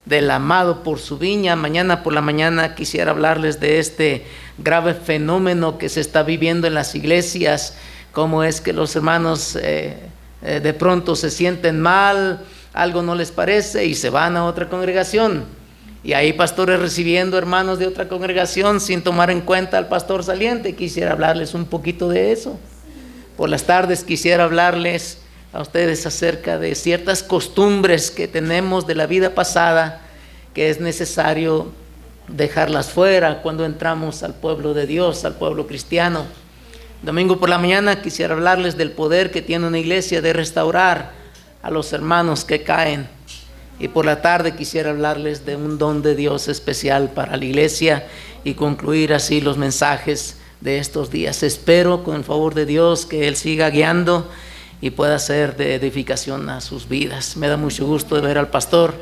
del amado por su viña. Mañana por la mañana quisiera hablarles de este grave fenómeno que se está viviendo en las iglesias, cómo es que los hermanos de pronto se sienten mal, algo no les parece y se van a otra congregación. Y ahí pastores recibiendo hermanos de otra congregación sin tomar en cuenta al pastor saliente. Quisiera hablarles un poquito de eso. Por las tardes quisiera hablarles a ustedes acerca de ciertas costumbres que tenemos de la vida pasada, que es necesario dejarlas fuera cuando entramos al pueblo de Dios, al pueblo cristiano. Domingo por la mañana quisiera hablarles del poder que tiene una iglesia de restaurar a los hermanos que caen. Y por la tarde quisiera hablarles de un don de Dios especial para la iglesia y concluir así los mensajes de estos días. Espero con el favor de Dios que Él siga guiando y pueda ser de edificación a sus vidas. Me da mucho gusto de ver al pastor.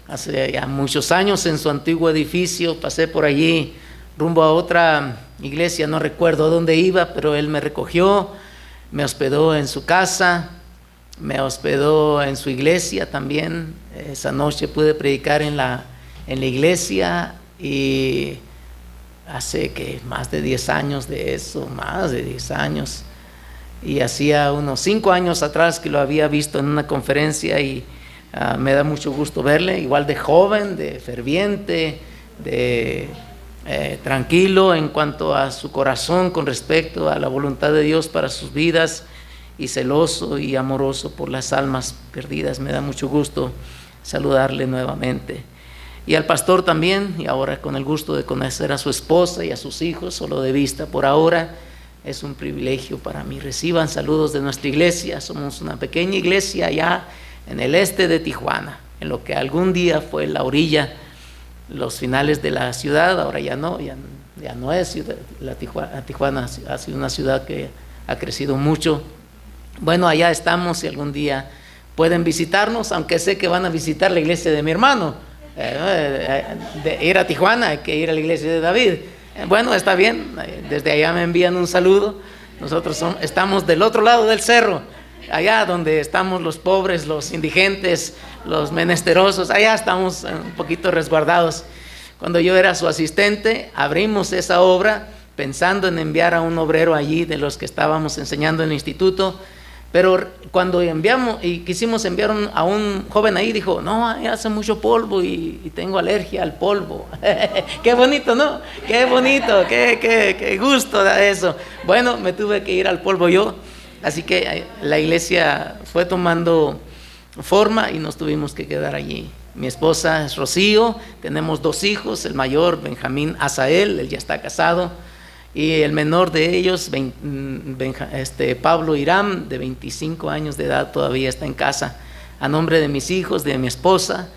Hace ya muchos años en su antiguo edificio pasé por allí rumbo a otra iglesia, no recuerdo dónde iba, pero él me recogió, me hospedó en su casa, me hospedó en su iglesia también. Esa noche pude predicar en la iglesia y hace que más de 10 años de eso, más de 10 años. Y hacía unos 5 años atrás que lo había visto en una conferencia y me da mucho gusto verle, igual de joven, de ferviente, de tranquilo en cuanto a su corazón con respecto a la voluntad de Dios para sus vidas y celoso y amoroso por las almas perdidas. Me da mucho gusto saludarle nuevamente. Y al pastor también, y ahora con el gusto de conocer a su esposa y a sus hijos, solo de vista por ahora. Es un privilegio para mí. Reciban saludos de nuestra iglesia. Somos una pequeña iglesia allá en el este de Tijuana, en lo que algún día fue la orilla, los finales de la ciudad. Ahora ya no es ciudad. Tijuana ha sido una ciudad que ha crecido mucho. Bueno, allá estamos y algún día pueden visitarnos, aunque sé que van a visitar la iglesia de mi hermano. De ir a Tijuana hay que ir a la iglesia de David. Bueno, está bien, desde allá me envían un saludo. Nosotros estamos del otro lado del cerro, allá donde estamos los pobres, los indigentes, los menesterosos. Allá estamos un poquito resguardados. Cuando yo era su asistente, abrimos esa obra pensando en enviar a un obrero allí de los que estábamos enseñando en el instituto. Pero cuando quisimos enviar a un joven ahí, dijo, no, hace mucho polvo y tengo alergia al polvo. Qué bonito, ¿no? Qué bonito, qué gusto da eso. Bueno, me tuve que ir al polvo yo, así que la iglesia fue tomando forma y nos tuvimos que quedar allí. Mi esposa es Rocío, tenemos 2 hijos, el mayor Benjamín Asael, él ya está casado, y el menor de ellos, Pablo Irán, de 25 años de edad, todavía está en casa. A nombre de mis hijos, de mi esposa,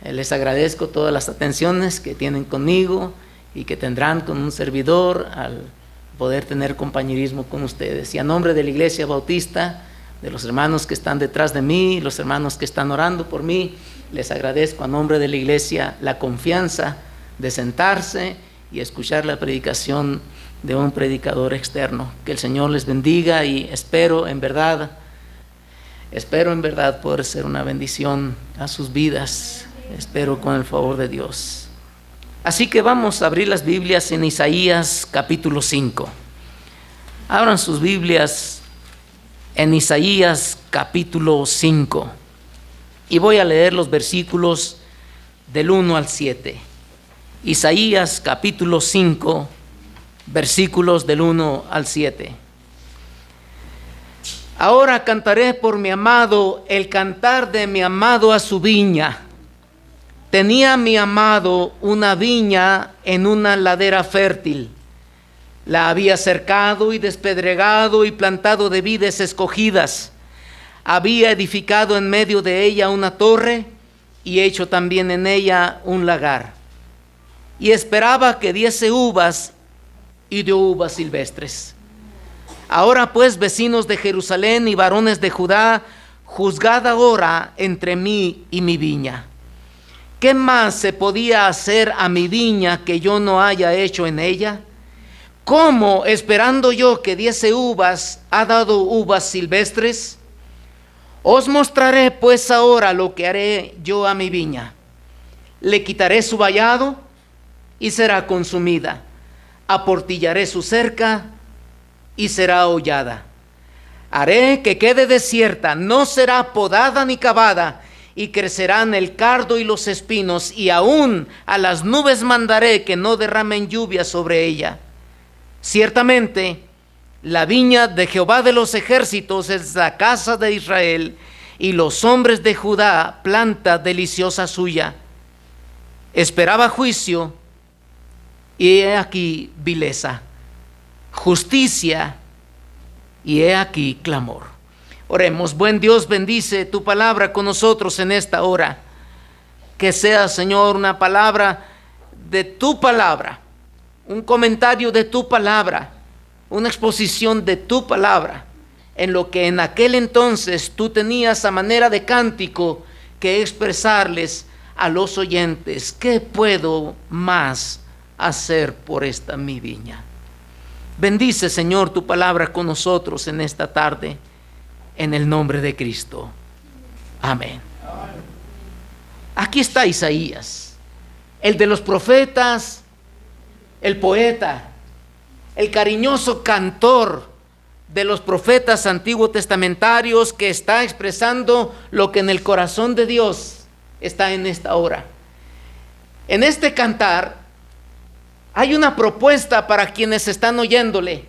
les agradezco todas las atenciones que tienen conmigo y que tendrán con un servidor al poder tener compañerismo con ustedes. Y a nombre de la Iglesia Bautista, de los hermanos que están detrás de mí, los hermanos que están orando por mí, les agradezco a nombre de la Iglesia la confianza de sentarse y escuchar la predicación de un predicador externo. Que el Señor les bendiga y espero en verdad poder ser una bendición a sus vidas. Espero con el favor de Dios. Así que vamos a abrir las Biblias en Isaías capítulo 5. Abran sus Biblias en Isaías capítulo 5 y voy a leer los versículos del 1 al 7. Isaías capítulo 5, versículos del 1 al 7. Ahora cantaré por mi amado el cantar de mi amado a su viña. Tenía mi amado una viña en una ladera fértil. La había cercado y despedregado y plantado de vides escogidas. Había edificado en medio de ella una torre y hecho también en ella un lagar. Y esperaba que diese uvas y dio uvas silvestres. Ahora pues, vecinos de Jerusalén y varones de Judá, juzgad ahora entre mí y mi viña. ¿Qué más se podía hacer a mi viña que yo no haya hecho en ella? ¿Cómo, esperando yo que diese uvas, ha dado uvas silvestres? Os mostraré pues ahora lo que haré yo a mi viña. Le quitaré su vallado y será consumida. Aportillaré su cerca y será hollada. Haré que quede desierta, no será podada ni cavada, y crecerán el cardo y los espinos, y aún a las nubes mandaré que no derramen lluvia sobre ella. Ciertamente, la viña de Jehová de los ejércitos es la casa de Israel, y los hombres de Judá planta deliciosa suya. Esperaba juicio, y he aquí vileza, justicia, y he aquí clamor. Oremos. Buen Dios, bendice tu palabra con nosotros en esta hora. Que sea, Señor, una palabra de tu palabra, un comentario de tu palabra, una exposición de tu palabra, en lo que en aquel entonces tú tenías a manera de cántico que expresarles a los oyentes. ¿Qué puedo más hacer por esta mi viña? Bendice, Señor, tu palabra con nosotros en esta tarde, en el nombre de Cristo. Amén. Aquí está Isaías, el de los profetas, el poeta, el cariñoso cantor de los profetas antiguos testamentarios, que está expresando lo que en el corazón de Dios está en esta hora. En este cantar hay una propuesta para quienes están oyéndole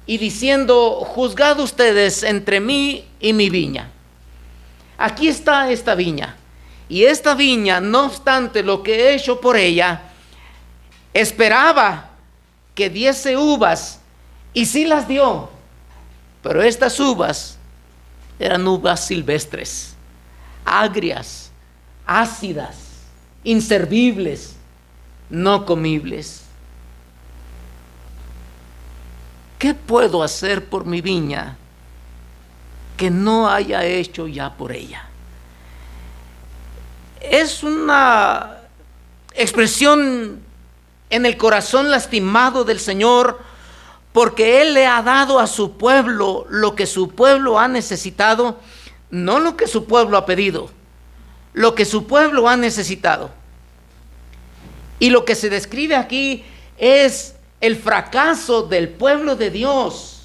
y diciendo: juzgad ustedes entre mí y mi viña. Aquí está esta viña, y esta viña, no obstante lo que he hecho por ella, esperaba que diese uvas, y sí las dio, pero estas uvas eran uvas silvestres, agrias, ácidas, inservibles, no comibles. ¿Qué puedo hacer por mi viña que no haya hecho ya por ella? Es una expresión en el corazón lastimado del Señor, porque Él le ha dado a su pueblo lo que su pueblo ha necesitado, no lo que su pueblo ha pedido, lo que su pueblo ha necesitado. Y lo que se describe aquí es el fracaso del pueblo de Dios,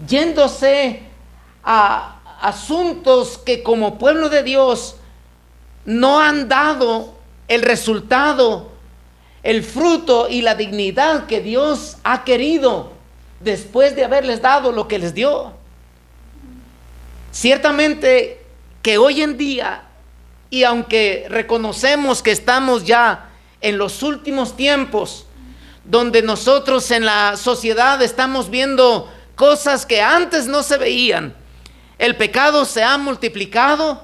yéndose a asuntos que como pueblo de Dios no han dado el resultado, el fruto y la dignidad que Dios ha querido después de haberles dado lo que les dio. Ciertamente que hoy en día, y aunque reconocemos que estamos ya en los últimos tiempos, donde nosotros en la sociedad estamos viendo cosas que antes no se veían, el pecado se ha multiplicado,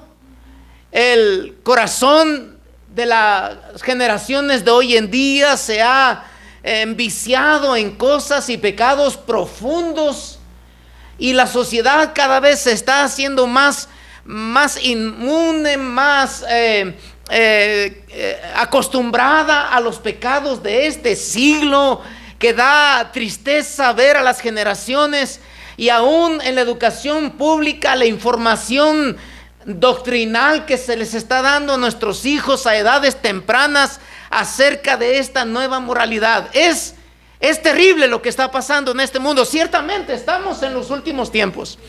el corazón de las generaciones de hoy en día se ha enviciado en cosas y pecados profundos, y la sociedad cada vez se está haciendo más inmune, más acostumbrada a los pecados de este siglo, que da tristeza ver a las generaciones, y aún en la educación pública, la información doctrinal que se les está dando a nuestros hijos a edades tempranas acerca de esta nueva moralidad. Es terrible lo que está pasando en este mundo. Ciertamente estamos en los últimos tiempos.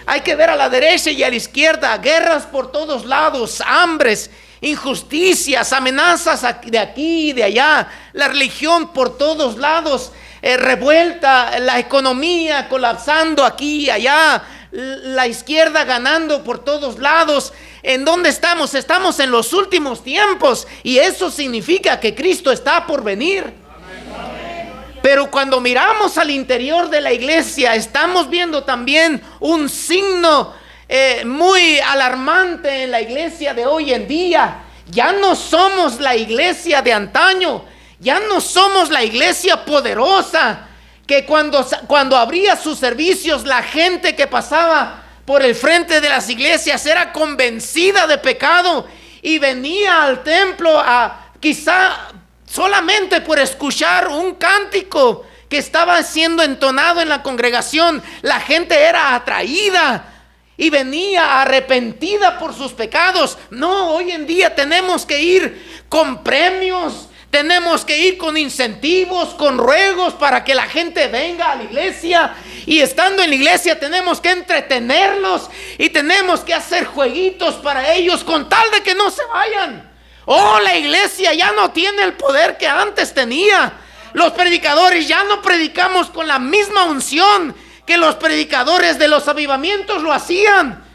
Hay que ver a la derecha y a la izquierda, guerras por todos lados, hambres, injusticias, amenazas de aquí y de allá, la religión por todos lados, revuelta, la economía colapsando aquí y allá, la izquierda ganando por todos lados. ¿En dónde estamos? Estamos en los últimos tiempos, y eso significa que Cristo está por venir. Pero cuando miramos al interior de la iglesia, estamos viendo también un signo muy alarmante en la iglesia de hoy en día. Ya no somos la iglesia de antaño, ya no somos la iglesia poderosa, que cuando abría sus servicios, la gente que pasaba por el frente de las iglesias era convencida de pecado y venía al templo quizá solamente por escuchar un cántico que estaba siendo entonado en la congregación. La gente era atraída y venía arrepentida por sus pecados. No, hoy en día tenemos que ir con premios, tenemos que ir con incentivos, con ruegos para que la gente venga a la iglesia. Y estando en la iglesia tenemos que entretenerlos y tenemos que hacer jueguitos para ellos con tal de que no se vayan. Oh, la iglesia ya no tiene el poder que antes tenía. Los predicadores ya no predicamos con la misma unción que los predicadores de los avivamientos lo hacían.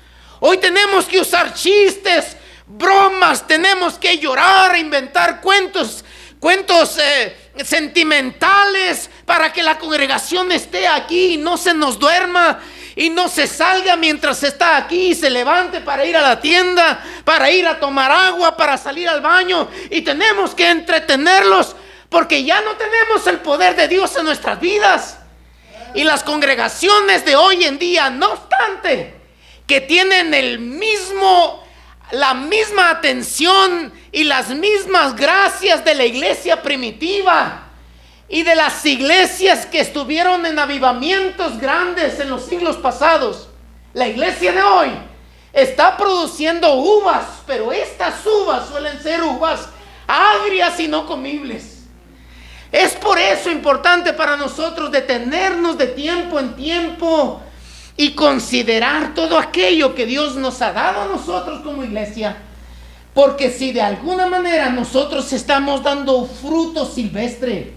Hoy tenemos que usar chistes, bromas, tenemos que llorar, inventar cuentos sentimentales para que la congregación esté aquí y no se nos duerma y no se salga mientras está aquí y se levante para ir a la tienda, para ir a tomar agua, para salir al baño. Y tenemos que entretenerlos porque ya no tenemos el poder de Dios en nuestras vidas. Y las congregaciones de hoy en día, no obstante que tienen la misma atención y las mismas gracias de la iglesia primitiva y de las iglesias que estuvieron en avivamientos grandes en los siglos pasados, la iglesia de hoy está produciendo uvas, pero estas uvas suelen ser uvas agrias y no comibles. Es por eso importante para nosotros detenernos de tiempo en tiempo y considerar todo aquello que Dios nos ha dado a nosotros como iglesia. Porque si de alguna manera nosotros estamos dando fruto silvestre,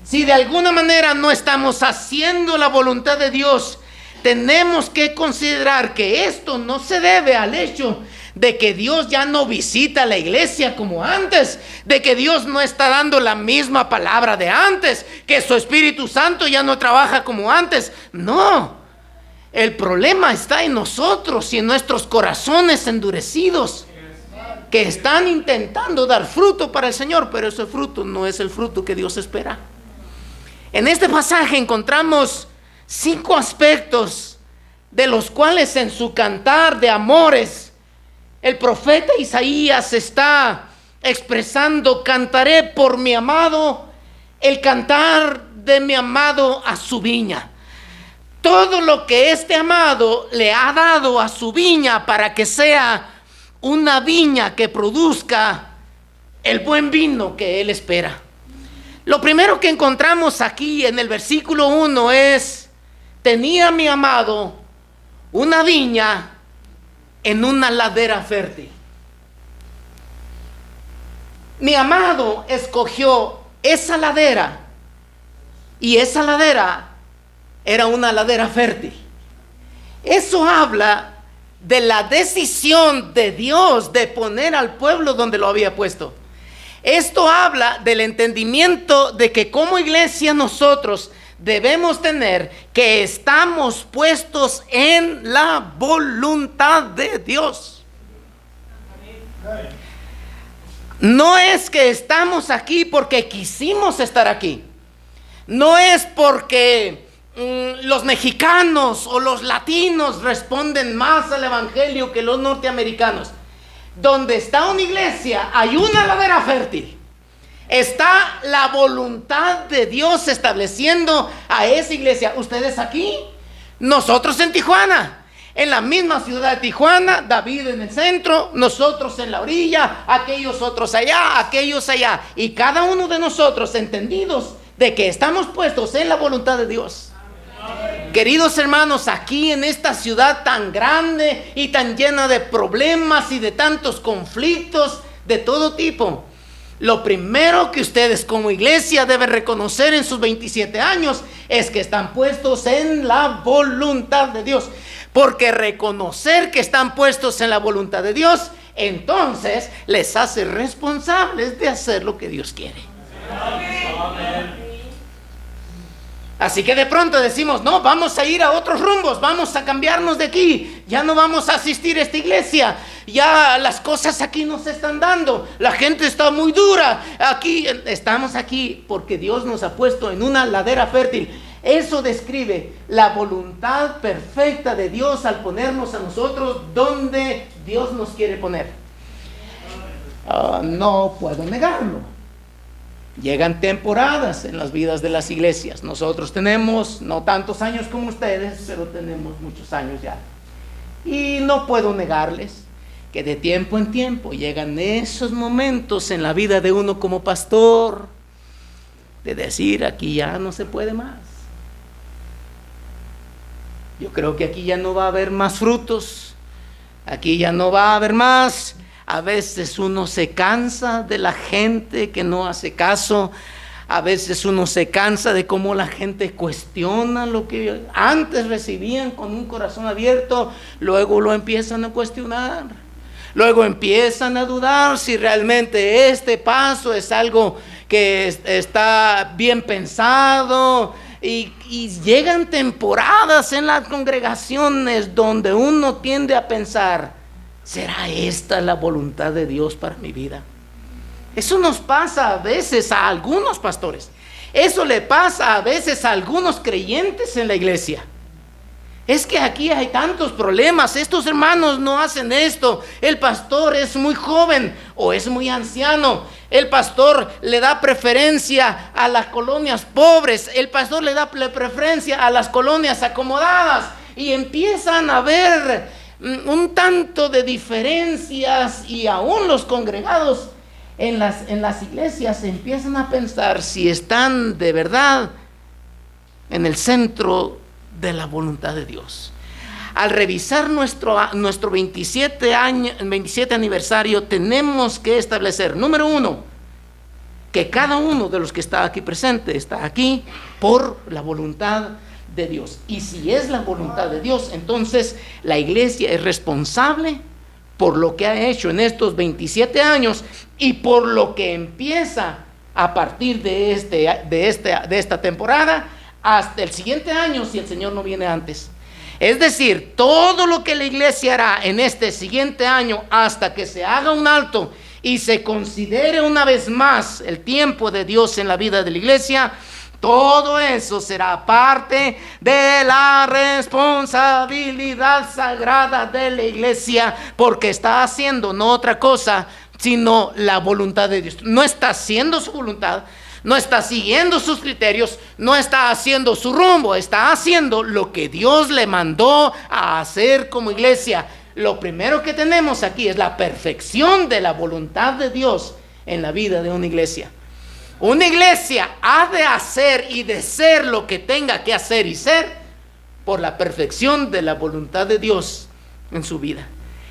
si de alguna manera no estamos haciendo la voluntad de Dios, tenemos que considerar que esto no se debe al hecho de que Dios ya no visita la iglesia como antes, de que Dios no está dando la misma palabra de antes, que su Espíritu Santo ya no trabaja como antes. No, el problema está en nosotros y en nuestros corazones endurecidos, que están intentando dar fruto para el Señor, pero ese fruto no es el fruto que Dios espera. En este pasaje encontramos 5 aspectos de los cuales en su cantar de amores el profeta Isaías está expresando: cantaré por mi amado, el cantar de mi amado a su viña. Todo lo que este amado le ha dado a su viña para que sea una viña que produzca el buen vino que él espera. Lo primero que encontramos aquí en el versículo 1 es: tenía mi amado una viña en una ladera fértil. Mi amado escogió esa ladera, y esa ladera era una ladera fértil. Eso habla de la decisión de Dios de poner al pueblo donde lo había puesto. Esto habla del entendimiento de que como iglesia nosotros debemos tener que estamos puestos en la voluntad de Dios. No es que estamos aquí porque quisimos estar aquí. No es porque los mexicanos o los latinos responden más al evangelio que los norteamericanos. Donde está una iglesia hay una ladera fértil. Está la voluntad de Dios estableciendo a esa iglesia. Ustedes aquí, nosotros en Tijuana, en la misma ciudad de Tijuana, David en el centro, nosotros en la orilla, aquellos otros allá, aquellos allá, y cada uno de nosotros entendidos de que estamos puestos en la voluntad de Dios. Queridos hermanos, aquí en esta ciudad tan grande y tan llena de problemas y de tantos conflictos de todo tipo, lo primero que ustedes como iglesia deben reconocer en sus 27 años es que están puestos en la voluntad de Dios. Porque reconocer que están puestos en la voluntad de Dios, entonces les hace responsables de hacer lo que Dios quiere. Amén. Así que de pronto decimos: no, vamos a ir a otros rumbos, vamos a cambiarnos de aquí, ya no vamos a asistir a esta iglesia, ya las cosas aquí no se están dando, la gente está muy dura, aquí estamos aquí porque Dios nos ha puesto en una ladera fértil. Eso describe la voluntad perfecta de Dios al ponernos a nosotros donde Dios nos quiere poner. No puedo negarlo. Llegan temporadas en las vidas de las iglesias. Nosotros tenemos no tantos años como ustedes, pero tenemos muchos años ya. Y no puedo negarles que de tiempo en tiempo llegan esos momentos en la vida de uno como pastor, de decir, aquí ya no se puede más. Yo creo que aquí ya no va a haber más frutos, aquí ya no va a haber más. A veces uno se cansa de la gente que no hace caso. A veces uno se cansa de cómo la gente cuestiona lo que antes recibían con un corazón abierto, luego lo empiezan a cuestionar. Luego empiezan a dudar si realmente este paso es algo que está bien pensado. Y llegan temporadas en las congregaciones donde uno tiende a pensar, ¿será esta la voluntad de Dios para mi vida? Eso nos pasa a veces a algunos pastores. Eso le pasa a veces a algunos creyentes en la iglesia. Es que aquí hay tantos problemas, estos hermanos no hacen esto, el pastor es muy joven o es muy anciano, el pastor le da preferencia a las colonias pobres, el pastor le da preferencia a las colonias acomodadas, y empiezan a haber un tanto de diferencias, y aún los congregados en las iglesias empiezan a pensar si están de verdad en el centro de la voluntad de Dios. Al revisar nuestro 27 aniversario, tenemos que establecer, número uno, que cada uno de los que está aquí presente está aquí por la voluntad de Dios. Y si es la voluntad de Dios, entonces la iglesia es responsable por lo que ha hecho en estos 27 años y por lo que empieza a partir de esta temporada hasta el siguiente año, si el Señor no viene antes. Es decir, todo lo que la iglesia hará en este siguiente año hasta que se haga un alto y se considere una vez más el tiempo de Dios en la vida de la iglesia, todo eso será parte de la responsabilidad sagrada de la iglesia, porque está haciendo no otra cosa sino la voluntad de Dios. No está haciendo su voluntad, no está siguiendo sus criterios, no está haciendo su rumbo, está haciendo lo que Dios le mandó a hacer como iglesia. Lo primero que tenemos aquí es la perfección de la voluntad de Dios en la vida de una iglesia. Una iglesia ha de hacer y de ser lo que tenga que hacer y ser por la perfección de la voluntad de Dios en su vida.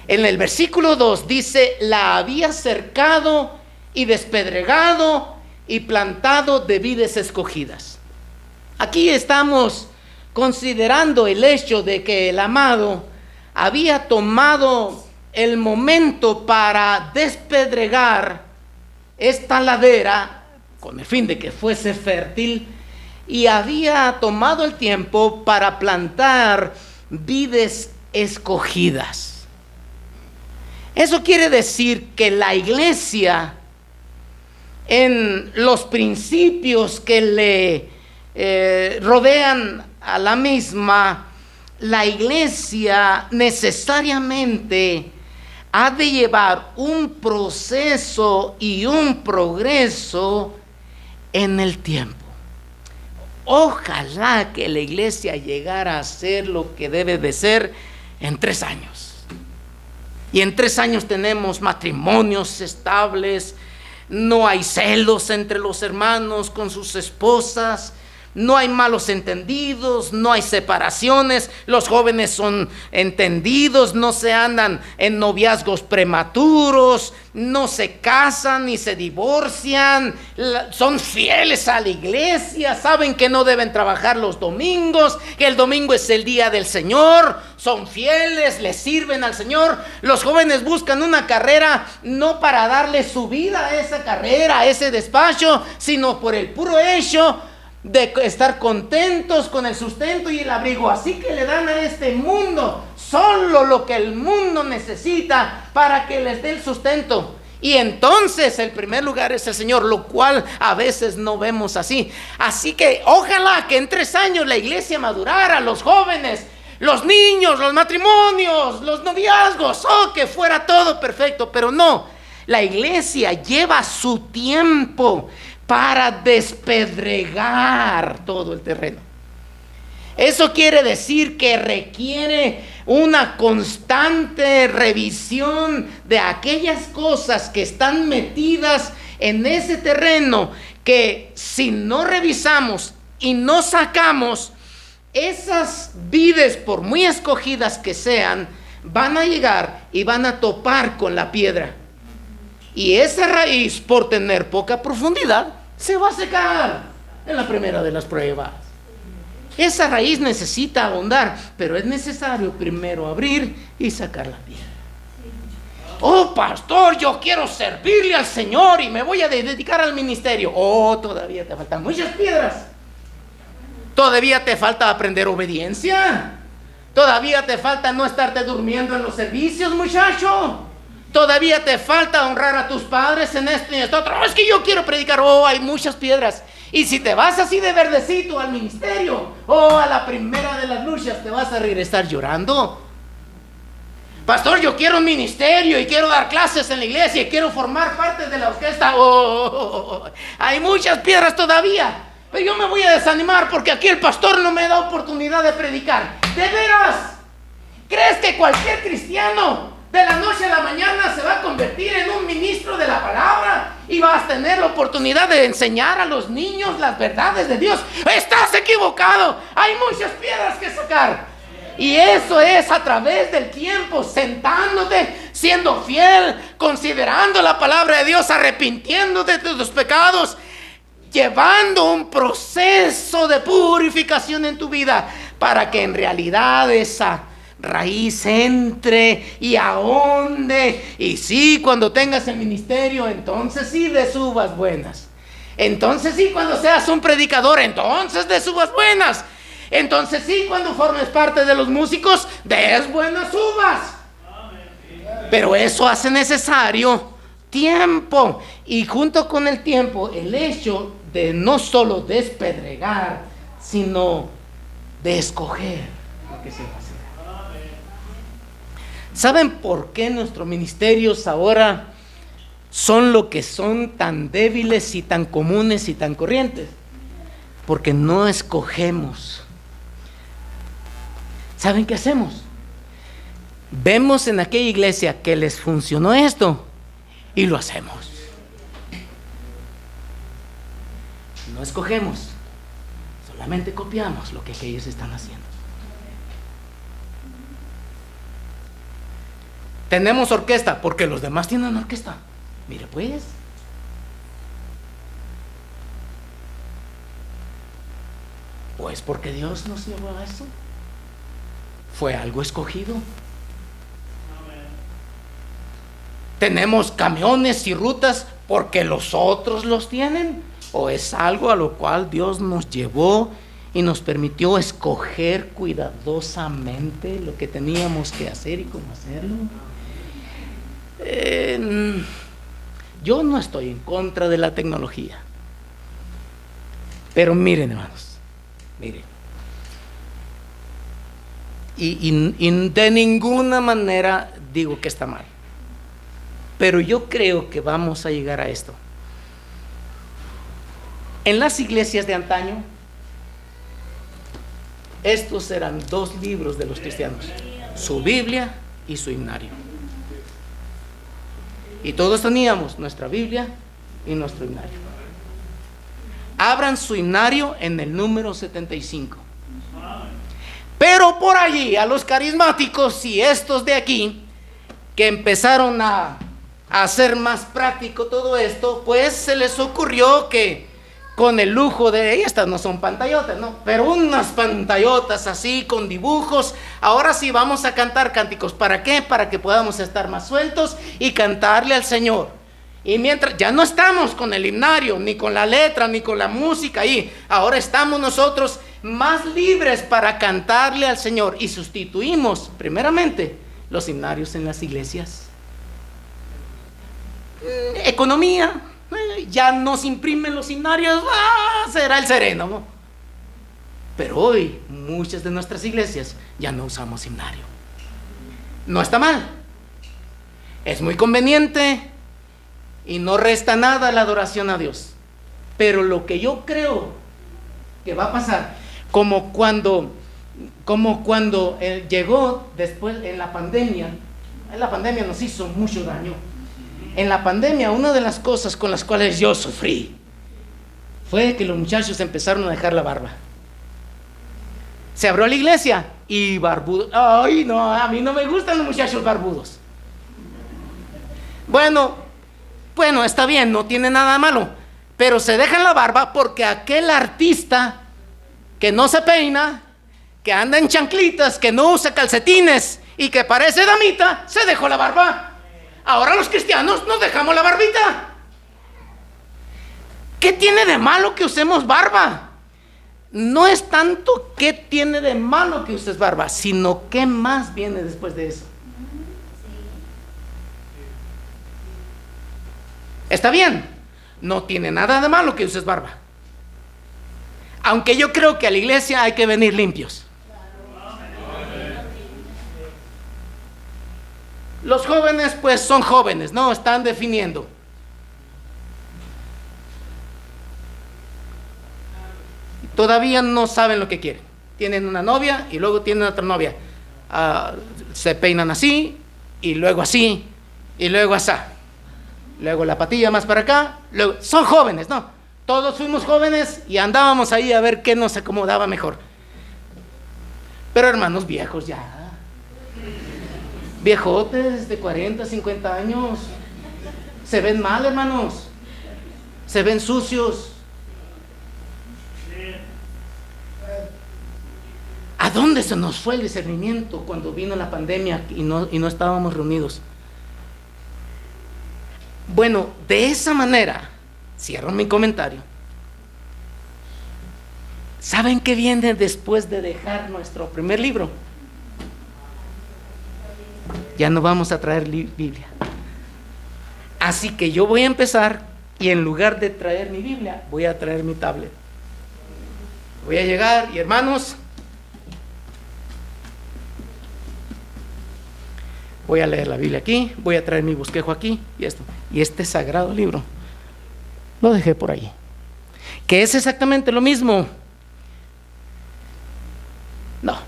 En el versículo 2 dice, la había cercado y despedregado y plantado de vides escogidas. Aquí estamos considerando el hecho de que el amado había tomado el momento para despedregar esta ladera con el fin de que fuese fértil, y había tomado el tiempo para plantar vides escogidas. Eso quiere decir que la iglesia, en los principios que le rodean a la misma, la iglesia necesariamente ha de llevar un proceso y un progreso en el tiempo. Ojalá que la iglesia llegara a ser lo que debe de ser en 3 años. Y en 3 años tenemos matrimonios estables, no hay celos entre los hermanos con sus esposas, no hay malos entendidos, no hay separaciones, los jóvenes son entendidos, no se andan en noviazgos prematuros, no se casan ni se divorcian, son fieles a la iglesia, saben que no deben trabajar los domingos, que el domingo es el día del Señor, son fieles, le sirven al Señor. Los jóvenes buscan una carrera no para darle su vida a esa carrera, a ese despacho, sino por el puro hecho de estar contentos con el sustento y el abrigo. Así que le dan a este mundo solo lo que el mundo necesita para que les dé el sustento. Y entonces el primer lugar es el Señor, lo cual a veces no vemos así. Así que ojalá que en 3 años la iglesia madurara, los jóvenes, los niños, los matrimonios, los noviazgos, que fuera todo perfecto. Pero no, la iglesia lleva su tiempo para despedregar todo el terreno. Eso quiere decir que requiere una constante revisión de aquellas cosas que están metidas en ese terreno, que si no revisamos y no sacamos, esas vides, por muy escogidas que sean, van a llegar y van a topar con la piedra. Y esa raíz, por tener poca profundidad, se va a secar en la primera de las pruebas. Esa raíz necesita ahondar, pero es necesario primero abrir y sacar la piedra. Oh, pastor, yo quiero servirle al Señor y me voy a dedicar al ministerio. Oh, todavía te faltan muchas piedras. Todavía te falta aprender obediencia. Todavía te falta no estarte durmiendo en los servicios, muchacho. Todavía te falta honrar a tus padres en esto y esto otro. Oh, es que yo quiero predicar. Oh, hay muchas piedras. Y si te vas así de verdecito al ministerio, a la primera de las luchas te vas a regresar llorando. Pastor, yo quiero un ministerio y quiero dar clases en la iglesia y quiero formar parte de la orquesta. Hay muchas piedras todavía. Pero yo me voy a desanimar porque aquí el pastor no me da oportunidad de predicar. ¿De veras? ¿Crees que cualquier cristiano de la noche a la mañana se va a convertir en un ministro de la palabra y vas a tener la oportunidad de enseñar a los niños las verdades de Dios? Estás equivocado. Hay muchas piedras que sacar. Y eso es a través del tiempo, sentándote, siendo fiel, considerando la palabra de Dios, arrepintiéndote de tus pecados, llevando un proceso de purificación en tu vida para que en realidad esa raíz entre y ahonde. Y sí, cuando tengas el ministerio, entonces sí des uvas buenas. Entonces sí, cuando seas un predicador, entonces des uvas buenas. Entonces sí, cuando formes parte de los músicos, des buenas uvas. Pero eso hace necesario tiempo. Y junto con el tiempo, el hecho de no solo despedregar, sino de escoger lo que se va a hacer. ¿Saben por qué nuestros ministerios ahora son lo que son, tan débiles y tan comunes y tan corrientes? Porque no escogemos. ¿Saben qué hacemos? Vemos en aquella iglesia que les funcionó esto y lo hacemos. No escogemos, solamente copiamos lo que ellos están haciendo. Tenemos orquesta porque los demás tienen orquesta. Mire pues. Pues porque Dios nos llevó a eso. Fue algo escogido. Tenemos camiones y rutas porque los otros los tienen, o es algo a lo cual Dios nos llevó y nos permitió escoger cuidadosamente lo que teníamos que hacer y cómo hacerlo. Yo no estoy en contra de la tecnología, pero miren, hermanos, miren. Y de ninguna manera digo que está mal, pero yo creo que vamos a llegar a esto. En las iglesias de antaño, estos eran dos libros de los cristianos: su Biblia y su himnario. Y todos teníamos nuestra Biblia y nuestro himnario. Abran su himnario en el número 75. Pero por allí, a los carismáticos y estos de aquí, que empezaron a hacer más práctico todo esto, pues se les ocurrió que con el lujo de, estas no son pantallotas, ¿no? Pero unas pantallotas así con dibujos. Ahora sí vamos a cantar cánticos. ¿Para qué? Para que podamos estar más sueltos y cantarle al Señor. Y mientras, ya no estamos con el himnario, ni con la letra, ni con la música ahí. Ahora estamos nosotros más libres para cantarle al Señor. Y sustituimos, primeramente, los himnarios en las iglesias. Economía. Ya nos imprimen los himnarios, será el sereno, ¿no? Pero hoy muchas de nuestras iglesias ya no usamos himnario. No está mal, es muy conveniente y no resta nada a la adoración a Dios. Pero lo que yo creo que va a pasar, como cuando como cuando llegó después en la pandemia nos hizo mucho daño. En la pandemia, una de las cosas con las cuales yo sufrí fue que los muchachos empezaron a dejar la barba. Se abrió la iglesia y barbudos. Ay, no, a mí no me gustan los muchachos barbudos. Bueno, está bien, no tiene nada de malo, pero se dejan la barba porque aquel artista que no se peina, que anda en chanclitas, que no usa calcetines y que parece damita, se dejó la barba. Ahora los cristianos nos dejamos la barbita. ¿Qué tiene de malo que usemos barba? No es tanto qué tiene de malo que uses barba, sino qué más viene después de eso. Está bien, no tiene nada de malo que uses barba. Aunque yo creo que a la iglesia hay que venir limpios. Los jóvenes pues son jóvenes, no están definiendo. Todavía no saben lo que quieren. Tienen una novia y luego tienen otra novia. Se peinan así y luego así y luego así. Luego la patilla más para acá. Luego, son jóvenes, ¿no? Todos fuimos jóvenes y andábamos ahí a ver qué nos acomodaba mejor. Pero hermanos viejos ya. Viejotes de 40, 50 años. Se ven mal, hermanos. Se ven sucios. ¿A dónde se nos fue el discernimiento cuando vino la pandemia y no estábamos reunidos? Bueno, de esa manera, cierro mi comentario. ¿Saben qué viene después de dejar nuestro primer libro? Ya no vamos a traer Biblia. Así que yo voy a empezar y en lugar de traer mi Biblia, voy a traer mi tablet. Voy a llegar y hermanos, voy a leer la Biblia aquí, voy a traer mi bosquejo aquí y esto. Y este sagrado libro lo dejé por ahí. Que es exactamente lo mismo. No.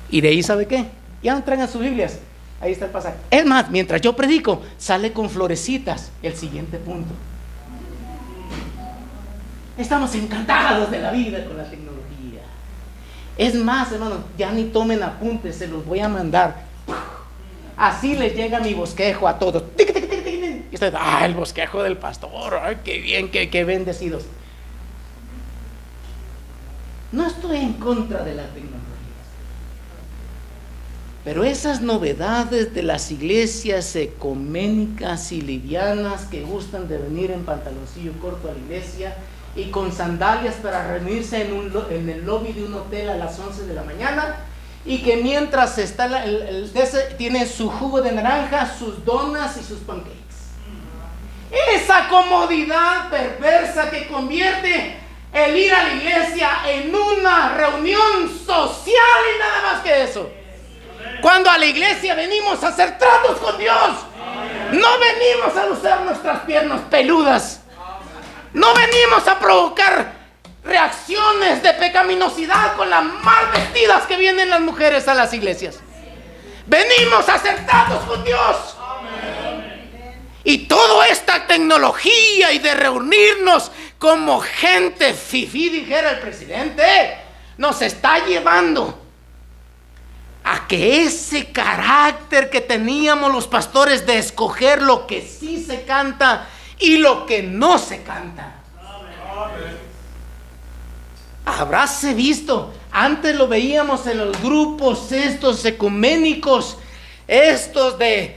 Y de ahí, ¿sabe qué? Ya no traigan sus Biblias. Ahí está el pasaje. Es más, mientras yo predico, sale con florecitas el siguiente punto. Estamos encantados de la vida con la tecnología. Es más, hermanos, ya ni tomen apuntes, se los voy a mandar. Así les llega mi bosquejo a todos. Y ustedes, el bosquejo del pastor, ay, qué bien, qué bendecidos. No estoy en contra de la tecnología. Pero esas novedades de las iglesias ecuménicas y livianas que gustan de venir en pantaloncillo corto a la iglesia y con sandalias para reunirse en el lobby de un hotel a las 11 de la mañana y que mientras está tiene su jugo de naranja, sus donas y sus pancakes. Esa comodidad perversa que convierte el ir a la iglesia en una reunión social y nada más que eso. Cuando a la iglesia venimos a hacer tratos con Dios. No venimos a usar nuestras piernas peludas. No venimos a provocar reacciones de pecaminosidad con las mal vestidas que vienen las mujeres a las iglesias. Venimos a hacer tratos con Dios. Y toda esta tecnología y de reunirnos como gente fifí, dijera el presidente, nos está llevando a que ese carácter que teníamos los pastores de escoger lo que sí se canta y lo que no se canta. Habráse visto, antes lo veíamos en los grupos estos ecuménicos, estos de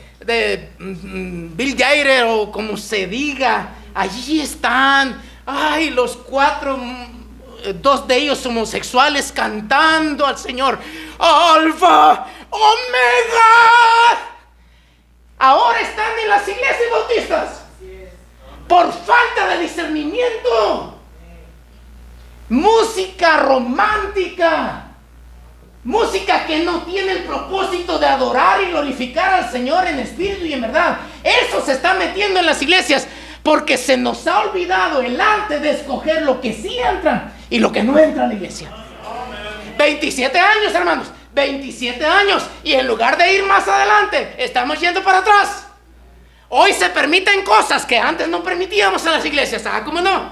Bill Gayer o como se diga, allí están, los cuatro, dos de ellos homosexuales cantando al Señor, Alfa, Omega. Ahora están en las iglesias bautistas por falta de discernimiento. Música romántica, música que no tiene el propósito de adorar y glorificar al Señor en espíritu y en verdad. Eso se está metiendo en las iglesias porque se nos ha olvidado el arte de escoger lo que sí entra y lo que no entra a la iglesia. 27 años, hermanos, 27 años, y en lugar de ir más adelante, estamos yendo para atrás. Hoy se permiten cosas que antes no permitíamos en las iglesias. Ah, ¿cómo no?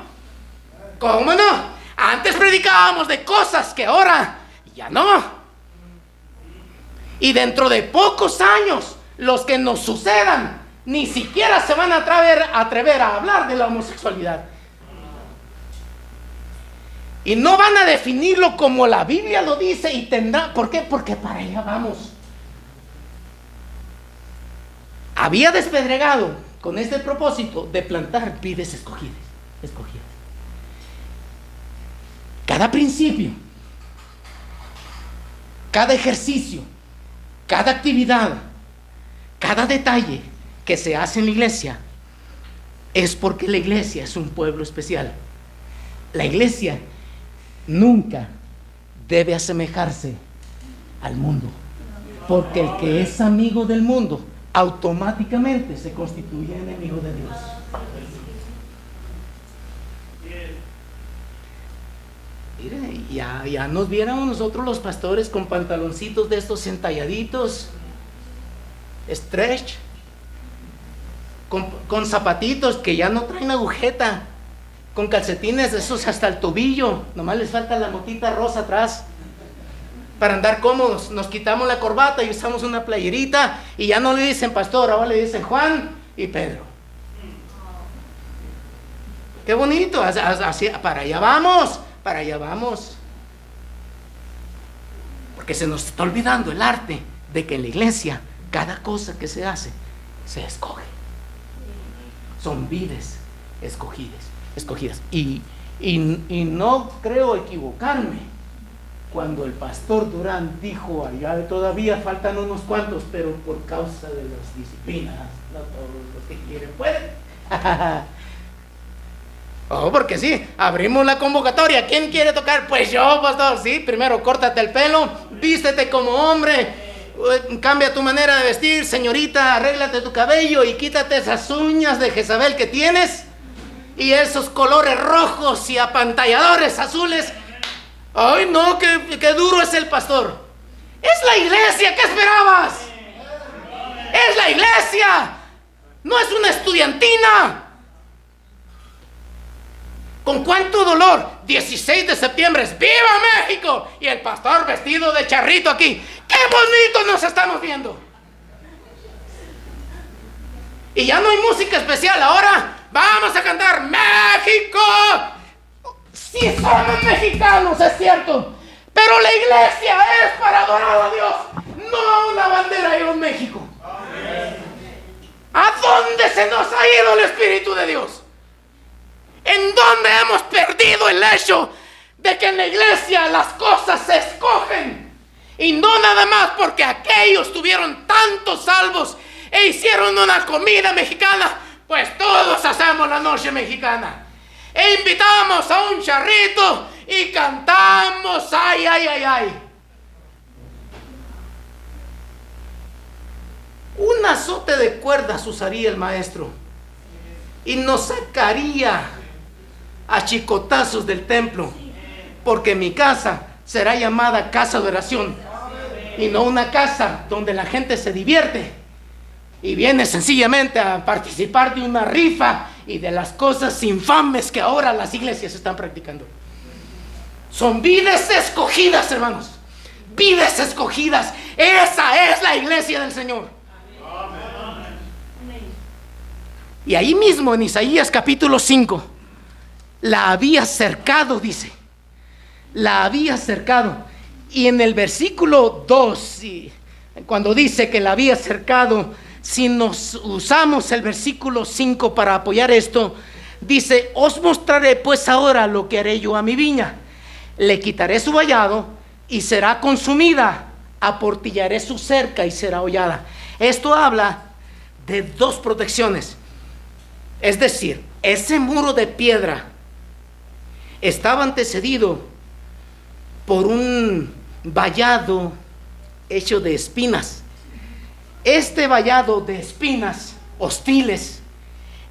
¿Cómo no? Antes predicábamos de cosas que ahora ya no. Y dentro de pocos años, los que nos sucedan ni siquiera se van a atrever a hablar de la homosexualidad. Y no van a definirlo como la Biblia lo dice y tendrá. ¿Por qué? Porque para allá vamos. Había despedregado con este propósito de plantar vides escogidas. Cada principio, cada ejercicio, cada actividad, cada detalle que se hace en la iglesia es porque la iglesia es un pueblo especial. La iglesia nunca debe asemejarse al mundo, porque el que es amigo del mundo automáticamente se constituye enemigo de Dios. Mire, ya nos viéramos nosotros los pastores con pantaloncitos de estos entalladitos, stretch, con zapatitos que ya no traen agujeta, con calcetines de esos hasta el tobillo, nomás les falta la motita rosa atrás para andar cómodos. Nos quitamos la corbata y usamos una playerita y ya no le dicen pastor, ahora le dicen Juan y Pedro. Qué bonito, así, para allá vamos. Porque se nos está olvidando el arte de que en la iglesia cada cosa que se hace se escoge. Son vides escogidas. Y no creo equivocarme cuando el pastor Durán dijo, allá todavía faltan unos cuantos, pero por causa de las disciplinas, no todos los que quieren pueden. Oh, porque sí, abrimos la convocatoria. ¿Quién quiere tocar? Pues yo, pastor. Sí, primero córtate el pelo, vístete como hombre, cambia tu manera de vestir, señorita, arréglate tu cabello y quítate esas uñas de Jezabel que tienes y esos colores rojos y apantalladores azules. Ay, no, qué duro es el pastor. Es la iglesia, ¿qué esperabas? Es la iglesia, no es una estudiantina. ¿Con cuánto dolor? 16 de septiembre, ¡viva México! Y el pastor vestido de charrito aquí. ¡Qué bonito nos estamos viendo! Y ya no hay música especial, ahora vamos a cantar México. Sí somos mexicanos, es cierto, pero la iglesia es para adorar a Dios, no una bandera de un México. ¿A dónde se nos ha ido el Espíritu de Dios? ¿En dónde hemos perdido el hecho de que en la iglesia las cosas se escogen? Y no nada más porque aquellos tuvieron tantos salvos e hicieron una comida mexicana, pues todos hacemos la noche mexicana. E invitamos a un charrito y cantamos, ay, ay, ay, ay. Un azote de cuerdas usaría el maestro y nos sacaría a chicotazos del templo, porque mi casa será llamada casa de oración y no una casa donde la gente se divierte y viene sencillamente a participar de una rifa y de las cosas infames que ahora las iglesias están practicando. Son vides escogidas, hermanos, vides escogidas. Esa es la iglesia del Señor. Y ahí mismo en Isaías capítulo 5 la había cercado, dice. La había cercado. Y en el versículo 2, cuando dice que la había cercado, si nos usamos el versículo 5 para apoyar esto, dice: os mostraré pues ahora lo que haré yo a mi viña. Le quitaré su vallado y será consumida. Aportillaré su cerca y será hollada. Esto habla de dos protecciones. Es decir, ese muro de piedra estaba antecedido por un vallado hecho de espinas. Este vallado de espinas hostiles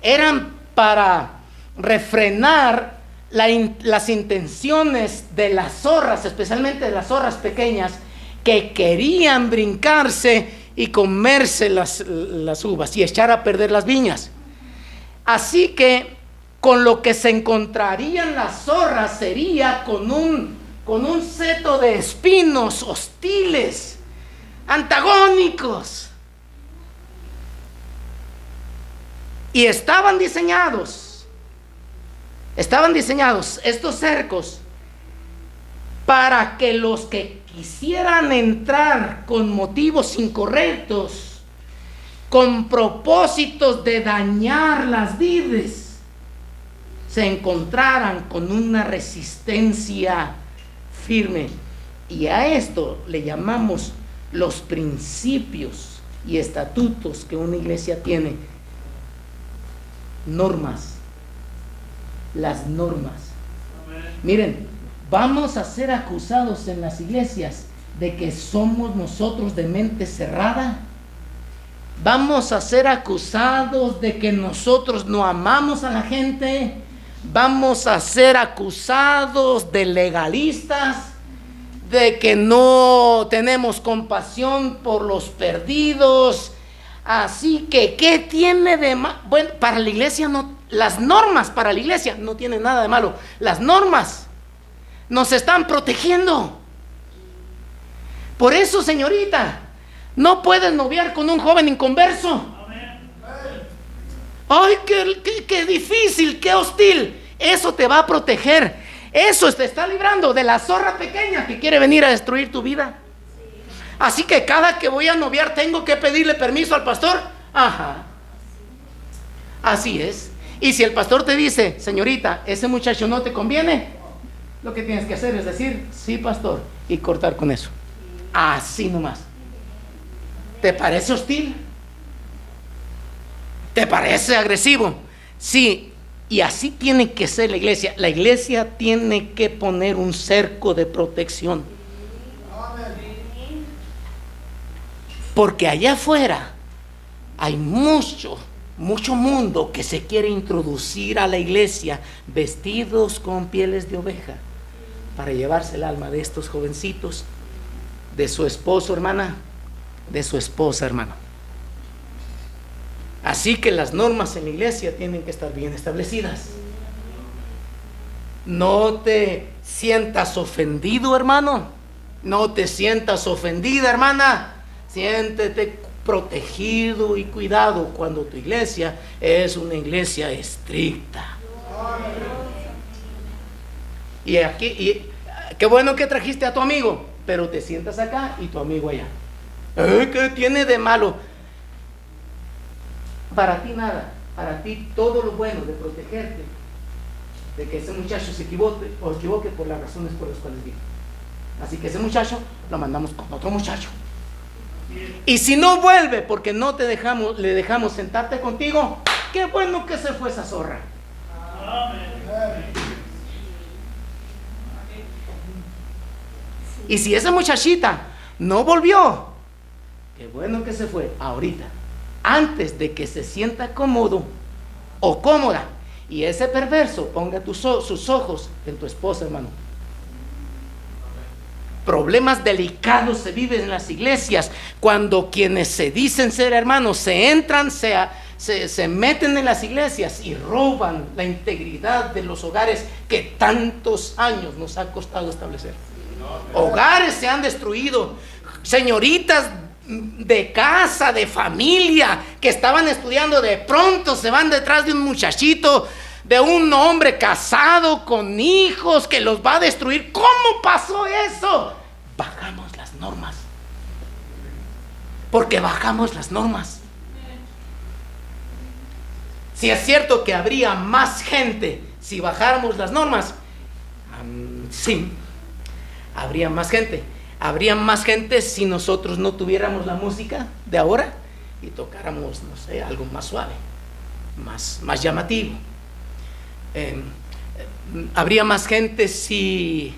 eran para refrenar las intenciones de las zorras, especialmente de las zorras pequeñas, que querían brincarse y comerse las uvas y echar a perder las viñas. Así que con lo que se encontrarían las zorras sería con un seto de espinos hostiles, antagónicos. Y estaban diseñados estos cercos para que los que quisieran entrar con motivos incorrectos, con propósitos de dañar las vides, se encontraran con una resistencia firme. Y a esto le llamamos los principios y estatutos que una iglesia tiene. Normas. Las normas. Miren, vamos a ser acusados en las iglesias de que somos nosotros de mente cerrada. Vamos a ser acusados de que nosotros no amamos a la gente. Vamos a ser acusados de legalistas, de que no tenemos compasión por los perdidos. Así que, ¿qué tiene de malo? Bueno, para la iglesia no, las normas para la iglesia no tienen nada de malo. Las normas nos están protegiendo. Por eso, señorita, no puedes noviar con un joven inconverso. Ay, qué difícil, qué hostil. Eso te va a proteger. Eso te está librando de la zorra pequeña que quiere venir a destruir tu vida. Así que cada que voy a noviar tengo que pedirle permiso al pastor. Ajá. Así es. Y si el pastor te dice, señorita, ese muchacho no te conviene, lo que tienes que hacer es decir, sí, pastor, y cortar con eso. Así nomás. ¿Te parece hostil? ¿Te parece agresivo? Sí. Y así tiene que ser la iglesia. La iglesia tiene que poner un cerco de protección. Porque allá afuera hay mucho mundo que se quiere introducir a la iglesia vestidos con pieles de oveja para llevarse el alma de estos jovencitos, de su esposo, hermana, de su esposa, hermano. Así que las normas en la iglesia tienen que estar bien establecidas. No te sientas ofendido, hermano. No te sientas ofendida, hermana. Siéntete protegido y cuidado cuando tu iglesia es una iglesia estricta. Y aquí, qué bueno que trajiste a tu amigo, pero te sientas acá y tu amigo allá. ¿Qué tiene de malo? Para ti nada, para ti todo lo bueno de protegerte, de que ese muchacho se equivoque por las razones por las cuales vino. Así que ese muchacho lo mandamos con otro muchacho. Y si no vuelve porque no le dejamos sentarte contigo, qué bueno que se fue esa zorra. Y si esa muchachita no volvió, qué bueno que se fue ahorita, antes de que se sienta cómodo o cómoda y ese perverso ponga sus ojos en tu esposa, hermano. Problemas delicados se viven en las iglesias cuando quienes se dicen ser hermanos se meten en las iglesias y roban la integridad de los hogares que tantos años nos ha costado establecer. Hogares se han destruido. Señoritas de casa, de familia, que estaban estudiando, de pronto se van detrás de un muchachito, de un hombre casado con hijos que los va a destruir. ¿Cómo pasó eso? Bajamos las normas. Porque bajamos las normas. Si es cierto que habría más gente si bajáramos las normas, sí, habría más gente. Habría más gente si nosotros no tuviéramos la música de ahora y tocáramos, no sé, algo más suave, más llamativo. Habría más gente si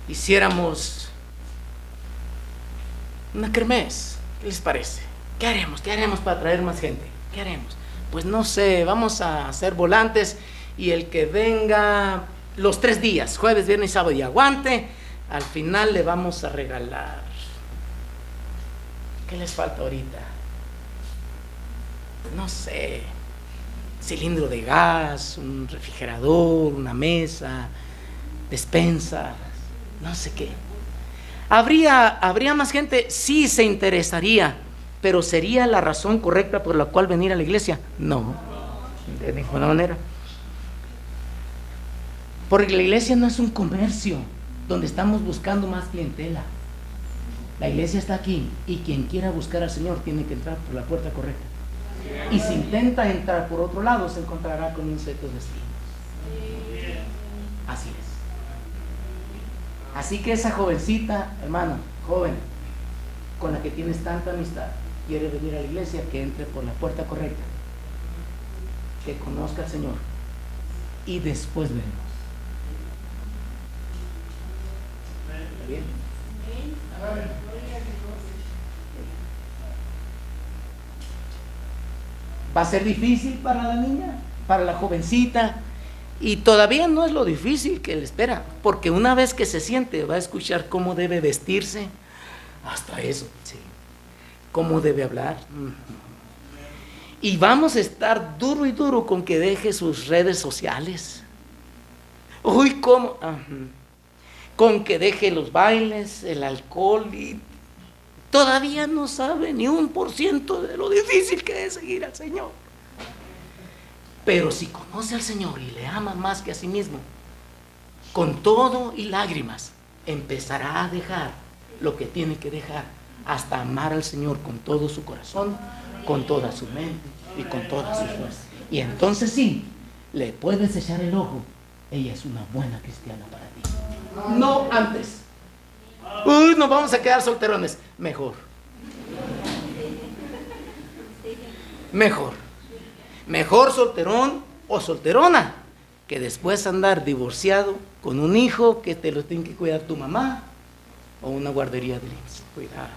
hiciéramos una kermés. ¿Qué les parece? ¿Qué haremos para atraer más gente? ¿Qué haremos? pues no sé, vamos a hacer volantes y el que venga los 3 días, jueves, viernes y sábado, y aguante, al final le vamos a regalar. ¿Qué les falta ahorita? No sé, cilindro de gas, un refrigerador, una mesa, despensa, no sé qué. ¿Habría más gente? Sí, se interesaría, pero ¿sería la razón correcta por la cual venir a la iglesia? No, de ninguna manera. Porque la iglesia no es un comercio donde estamos buscando más clientela. La iglesia está aquí y quien quiera buscar al Señor tiene que entrar por la puerta correcta. Y si intenta entrar por otro lado, se encontrará con insectos destinos. Así es. Así que esa jovencita, hermano, joven, con la que tienes tanta amistad, quiere venir a la iglesia, que entre por la puerta correcta, que conozca al Señor y después veremos. ¿Está bien? Va a ser difícil para la niña, para la jovencita, y todavía no es lo difícil que le espera, porque una vez que se siente va a escuchar cómo debe vestirse, hasta eso, sí, cómo debe hablar. Y vamos a estar duro y duro con que deje sus redes sociales. Uy, cómo, con que deje los bailes, el alcohol, y todavía no sabe ni 1% de lo difícil que es seguir al Señor. Pero si conoce al Señor y le ama más que a sí mismo, con todo y lágrimas, empezará a dejar lo que tiene que dejar, hasta amar al Señor con todo su corazón, con toda su mente y con todas sus fuerzas. Y entonces sí, le puedes echar el ojo. Ella es una buena cristiana para ti. No antes. Uy, nos vamos a quedar solterones. Mejor. Mejor solterón o solterona que después andar divorciado con un hijo que te lo tiene que cuidar tu mamá o una guardería de niños. Cuidado.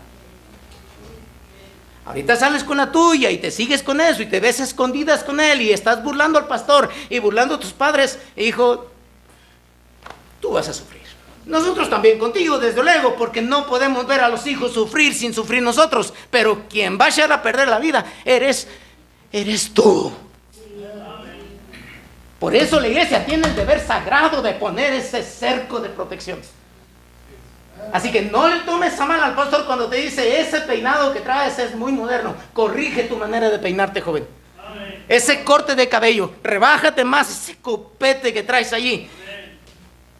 Ahorita sales con la tuya y te sigues con eso y te ves escondidas con él y estás burlando al pastor y burlando a tus padres. Hijo, tú vas a sufrir. Nosotros también contigo, desde luego, porque no podemos ver a los hijos sufrir sin sufrir nosotros. Pero quien va a echar a perder la vida eres tú. Por eso la iglesia tiene el deber sagrado de poner ese cerco de protección. Así que no le tomes a mal al pastor cuando te dice: ese peinado que traes es muy moderno. Corrige tu manera de peinarte, joven. Ese corte de cabello, rebájate más ese copete que traes allí.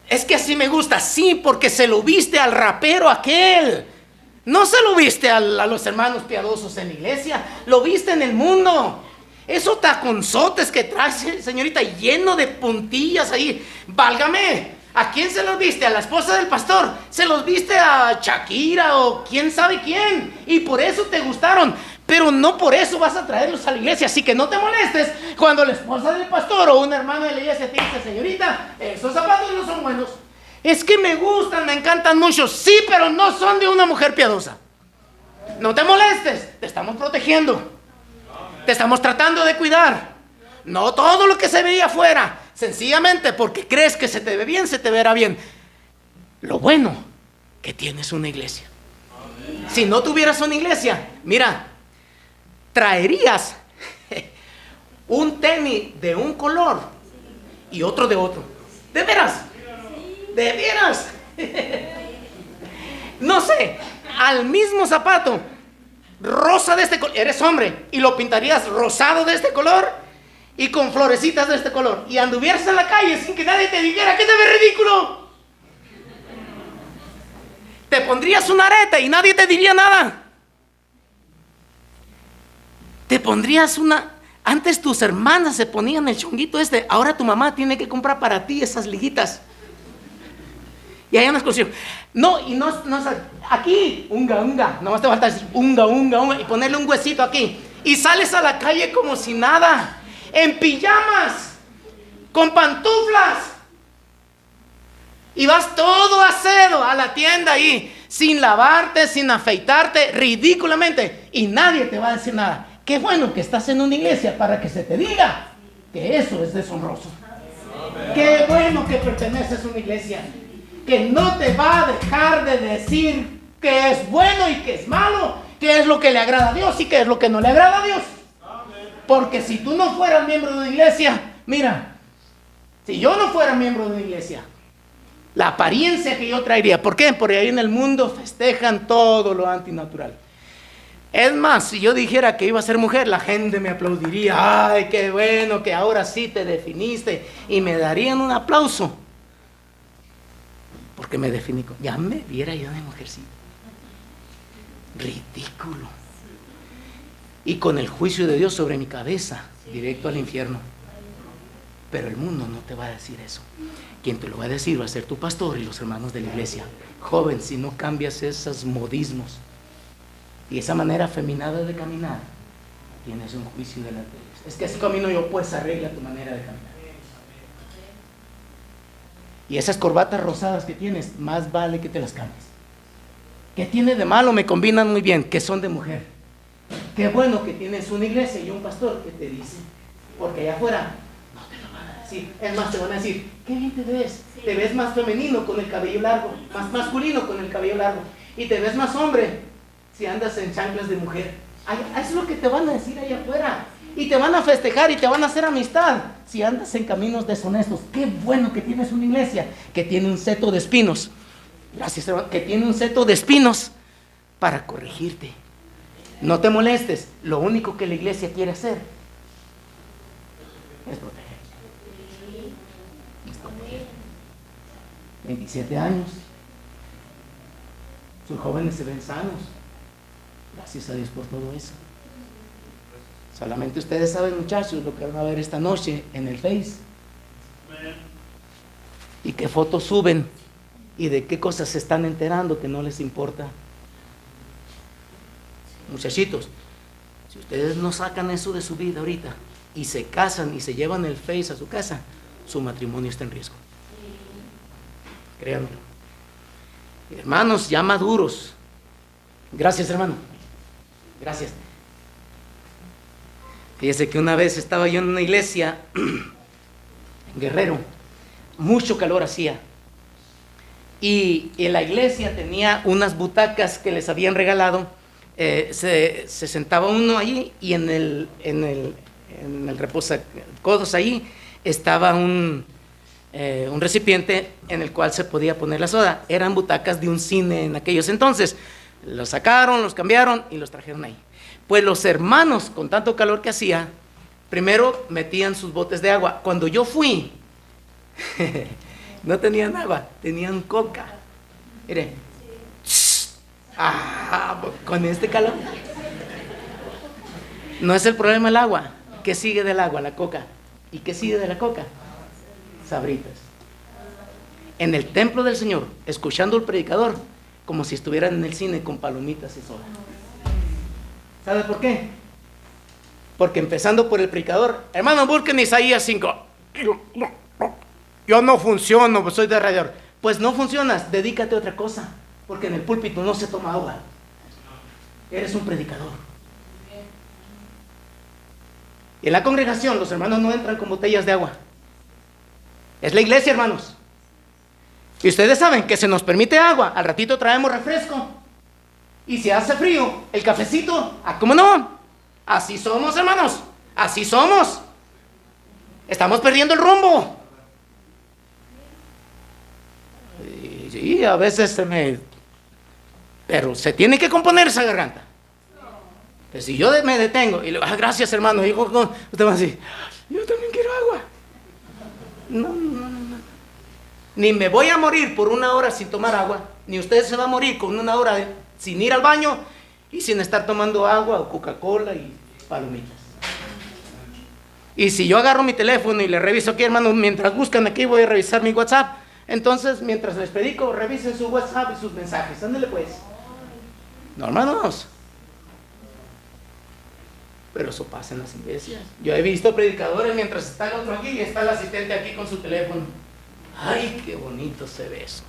Es que así me gusta. Sí, porque se lo viste al rapero aquel. No se lo viste a los hermanos piadosos en la iglesia. Lo viste en el mundo. Esos taconzotes que traes, señorita, lleno de puntillas ahí. Válgame. ¿A quién se los viste? ¿A la esposa del pastor? ¿Se los viste a Shakira o quién sabe quién? Y por eso te gustaron. Pero no por eso vas a traerlos a la iglesia. Así que no te molestes cuando la esposa del pastor o un hermano de la iglesia te dice: señorita, esos zapatos no son buenos. Es que me gustan, me encantan mucho. Sí, pero no son de una mujer piadosa. No te molestes, te estamos protegiendo. Te estamos tratando de cuidar. No todo lo que se veía afuera. Sencillamente porque crees que se te ve bien, se te verá bien. Lo bueno, que tienes una iglesia. Si no tuvieras una iglesia, mira, traerías un tenis de un color y otro de otro. ¿De veras? ¿De veras? No sé, al mismo zapato, rosa de este color, eres hombre, y lo pintarías rosado de este color y con florecitas de este color, y anduvieras en la calle sin que nadie te dijera: ¿qué te ve ridículo? Te pondrías una areta y nadie te diría nada. Te pondrías una... Antes tus hermanas se ponían el chonguito este, ahora tu mamá tiene que comprar para ti esas liguitas. Y hay unas cosas. No, y no aquí, unga, nomás te falta decir unga, y ponerle un huesito aquí. Y sales a la calle como si nada, en pijamas, con pantuflas. Y vas todo acedo a la tienda ahí, sin lavarte, sin afeitarte, ridículamente. Y nadie te va a decir nada. qué bueno que estás en una iglesia para que se te diga que eso es deshonroso. Qué bueno que perteneces a una iglesia que no te va a dejar de decir que es bueno y que es malo, qué es lo que le agrada a Dios y qué es lo que no le agrada a Dios. Porque si tú no fueras miembro de una iglesia, mira, si yo no fuera miembro de una iglesia, la apariencia que yo traería, ¿por qué? Porque ahí en el mundo festejan todo lo antinatural. Es más, si yo dijera que iba a ser mujer, la gente me aplaudiría. Ay, qué bueno que ahora sí te definiste, y me darían un aplauso porque me definí. Ya me viera yo de mujercita. Ridículo. Y con el juicio de Dios sobre mi cabeza, directo al infierno. Pero el mundo no te va a decir eso. Quien te lo va a decir va a ser tu pastor y los hermanos de la iglesia. Joven, si no cambias esos modismos y esa manera afeminada de caminar, tienes un juicio delante de Dios. Es que así camino yo, pues arregla tu manera de caminar. Y esas corbatas rosadas que tienes, más vale que te las cambies. ¿Qué tiene de malo? Me combinan muy bien, que son de mujer. Qué bueno que tienes una iglesia y un pastor que te dice, porque allá afuera no te lo van a decir. Es más, te van a decir, qué bien te ves. Te ves más femenino con el cabello largo, más masculino con el cabello largo, y te ves más hombre si andas en chanclas de mujer. Eso es lo que te van a decir allá afuera. Y te van a festejar y te van a hacer amistad si andas en caminos deshonestos. Qué bueno que tienes una iglesia que tiene un seto de espinos. Gracias, hermano, que tiene un seto de espinos para corregirte. No te molestes. Lo único que la iglesia quiere hacer es proteger. 27 años. Sus jóvenes se ven sanos. Gracias a Dios por todo eso. Solamente ustedes saben, muchachos, lo que van a ver esta noche en el Face. Y qué fotos suben y de qué cosas se están enterando que no les importa. Muchachitos, si ustedes no sacan eso de su vida ahorita y se casan y se llevan el Face a su casa, su matrimonio está en riesgo. Créanme. Hermanos ya maduros. Gracias, hermano. Gracias. Fíjese que una vez estaba yo en una iglesia en Guerrero, mucho calor hacía, y en la iglesia tenía unas butacas que les habían regalado. Se sentaba uno allí y en el reposacodos ahí estaba un recipiente en el cual se podía poner la soda. Eran butacas de un cine en aquellos entonces. Los sacaron, los cambiaron y los trajeron ahí. Pues los hermanos, con tanto calor que hacía, primero metían sus botes de agua. Cuando yo fui, no tenían agua, tenían coca. Mire, con este calor. No es el problema el agua. ¿Qué sigue del agua? La coca. ¿Y qué sigue de la coca? Sabritas. En el templo del Señor, escuchando al predicador, como si estuvieran en el cine con palomitas y soda. ¿Sabe por qué? Porque empezando por el predicador, hermano, busquen Isaías 5. Yo no funciono, soy de radiador. Pues no funcionas, dedícate a otra cosa, porque en el púlpito no se toma agua. Eres un predicador. Y en la congregación los hermanos no entran con botellas de agua. Es la iglesia, hermanos. Y ustedes saben que se nos permite agua, al ratito traemos refresco. Y si hace frío, el cafecito, ¿cómo no? Así somos, hermanos, así somos. Estamos perdiendo el rumbo. Y a veces pero se tiene que componer esa garganta. Pero si yo me detengo y le digo, gracias, hermano, y usted va a decir, yo también quiero agua. No. Ni me voy a morir por 1 hora sin tomar agua, ni usted se va a morir con 1 hora sin ir al baño y sin estar tomando agua o Coca-Cola y palomitas. Y si yo agarro mi teléfono y le reviso aquí, hermano, mientras buscan aquí voy a revisar mi WhatsApp. Entonces, mientras les predico, revisen su WhatsApp y sus mensajes. Ándale pues. No, hermanos. Pero eso pasa en las iglesias. Yo he visto predicadores mientras está el otro aquí y está el asistente aquí con su teléfono. Ay, qué bonito se ve eso.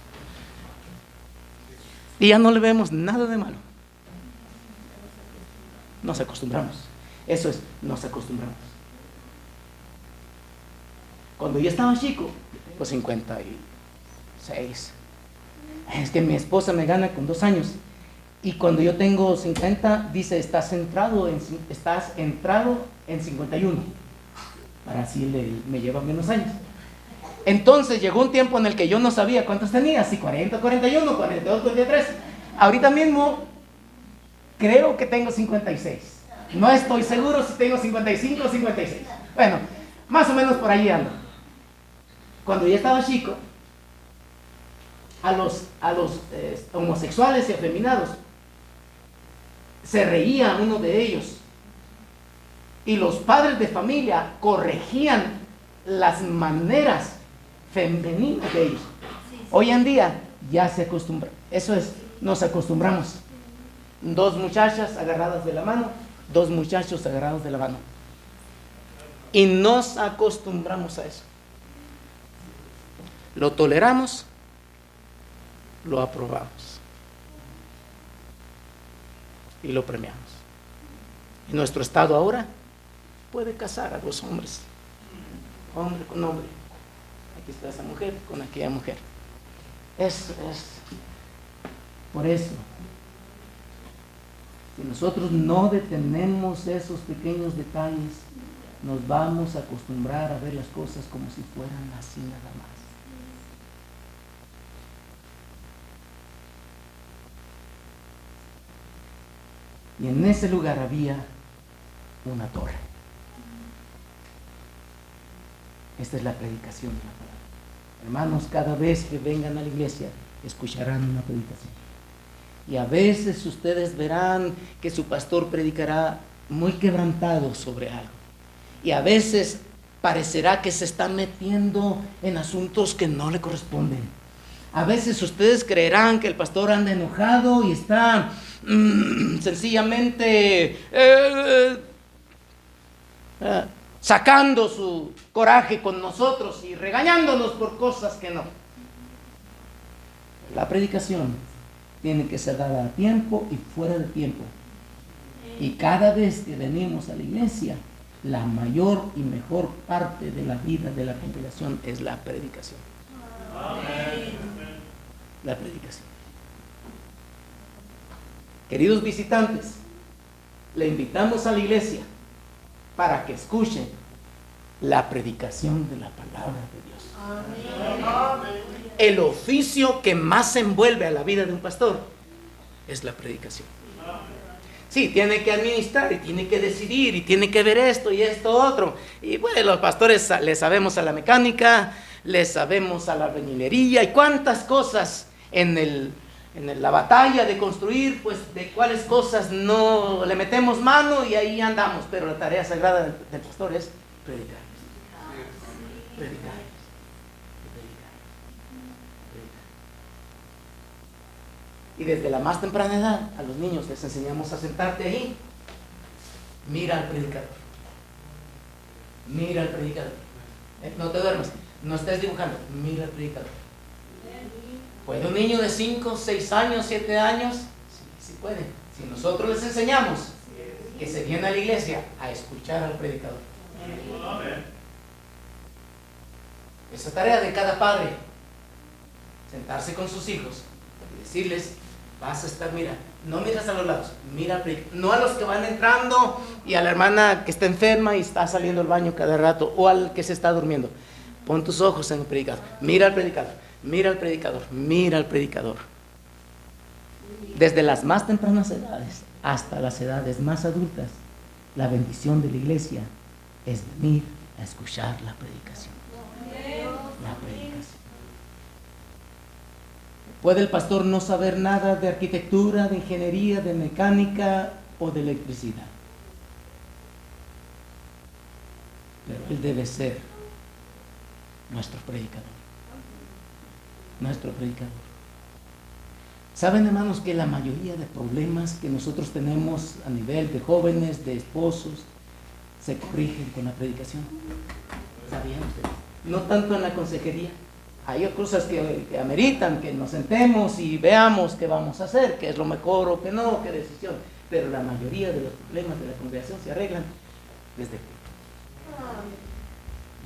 Y ya no le vemos nada de malo. Nos acostumbramos. Eso es, nos acostumbramos. Cuando yo estaba chico, pues 56. Es que mi esposa me gana con 2 años. Y cuando yo tengo 50, dice, estás entrado en 51. Para así me lleva menos años. Entonces llegó un tiempo en el que yo no sabía cuántos tenía, si 40, 41, 42, 43. Ahorita mismo creo que tengo 56. No estoy seguro si tengo 55 o 56. Bueno, más o menos por ahí ando. Cuando yo estaba chico, a los homosexuales y afeminados se reía uno de ellos, y los padres de familia corregían las maneras femeninas de ellos. Hoy en día ya se acostumbra, eso es, nos acostumbramos. 2 muchachas agarradas de la mano, 2 muchachos agarrados de la mano, y nos acostumbramos a eso. Lo toleramos, lo aprobamos y lo premiamos. Y nuestro Estado ahora puede casar a 2 hombres, hombre con hombre. Aquí está esa mujer con aquella mujer. Es por eso, si nosotros no detenemos esos pequeños detalles, nos vamos a acostumbrar a ver las cosas como si fueran así nada más. Y en ese lugar había una torre. Esta es la predicación de la palabra. Hermanos, cada vez que vengan a la iglesia, escucharán una predicación. Y a veces ustedes verán que su pastor predicará muy quebrantado sobre algo. Y a veces parecerá que se está metiendo en asuntos que no le corresponden. A veces ustedes creerán que el pastor anda enojado y está sencillamente sacando su coraje con nosotros y regañándonos por cosas que no. La predicación tiene que ser dada a tiempo y fuera de tiempo. Y cada vez que venimos a la iglesia, la mayor y mejor parte de la vida de la congregación es la predicación. La predicación. Queridos visitantes, le invitamos a la iglesia para que escuchen la predicación de la palabra de Dios. Amén. El oficio que más envuelve a la vida de un pastor es la predicación. Sí, tiene que administrar y tiene que decidir y tiene que ver esto y esto otro. Y bueno, los pastores le sabemos a la mecánica, le sabemos a la albañilería y cuántas cosas en la batalla de construir, pues de cuáles cosas no le metemos mano y ahí andamos. Pero la tarea sagrada del pastor es predicar. Predicar. Y desde la más temprana edad a los niños les enseñamos a sentarte ahí. Mira al predicador. Mira al predicador. No te duermas, no estés dibujando. Mira al predicador. ¿Puede un niño de 5, 6 años, 7 años? Sí puede. Si nosotros les enseñamos que se viene a la iglesia a escuchar al predicador. Esa tarea de cada padre, sentarse con sus hijos y decirles, vas a estar, mira, no miras a los lados, mira, no a los que van entrando y a la hermana que está enferma y está saliendo al baño cada rato, o al que se está durmiendo. Pon tus ojos en el predicador, mira al predicador, mira al predicador, mira al predicador. Desde las más tempranas edades hasta las edades más adultas, la bendición de la iglesia es venir a escuchar la predicación. La predicación. ¿Puede el pastor no saber nada de arquitectura, de ingeniería, de mecánica o de electricidad? Pero él debe ser nuestro predicador. Nuestro predicador. ¿Saben, hermanos, que la mayoría de problemas que nosotros tenemos a nivel de jóvenes, de esposos, se corrigen con la predicación? ¿Sabían ustedes? No tanto en la consejería. Hay cosas que ameritan que nos sentemos y veamos qué vamos a hacer, qué es lo mejor o qué no, qué decisión. pero la mayoría de los problemas de la congregación se arreglan desde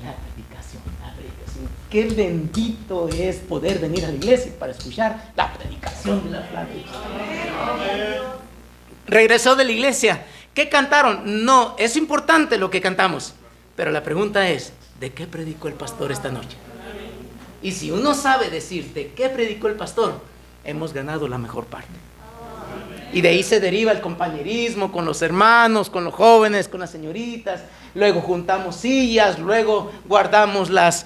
la predicación, la predicación. Qué bendito es poder venir a la iglesia para escuchar la predicación de la palabra. Regresó de la iglesia. ¿Qué cantaron? No, es importante lo que cantamos, pero la pregunta es, ¿de qué predicó el pastor esta noche? Y si uno sabe decir de qué predicó el pastor, hemos ganado la mejor parte. Y de ahí se deriva el compañerismo con los hermanos, con los jóvenes, con las señoritas. Luego juntamos sillas, luego guardamos las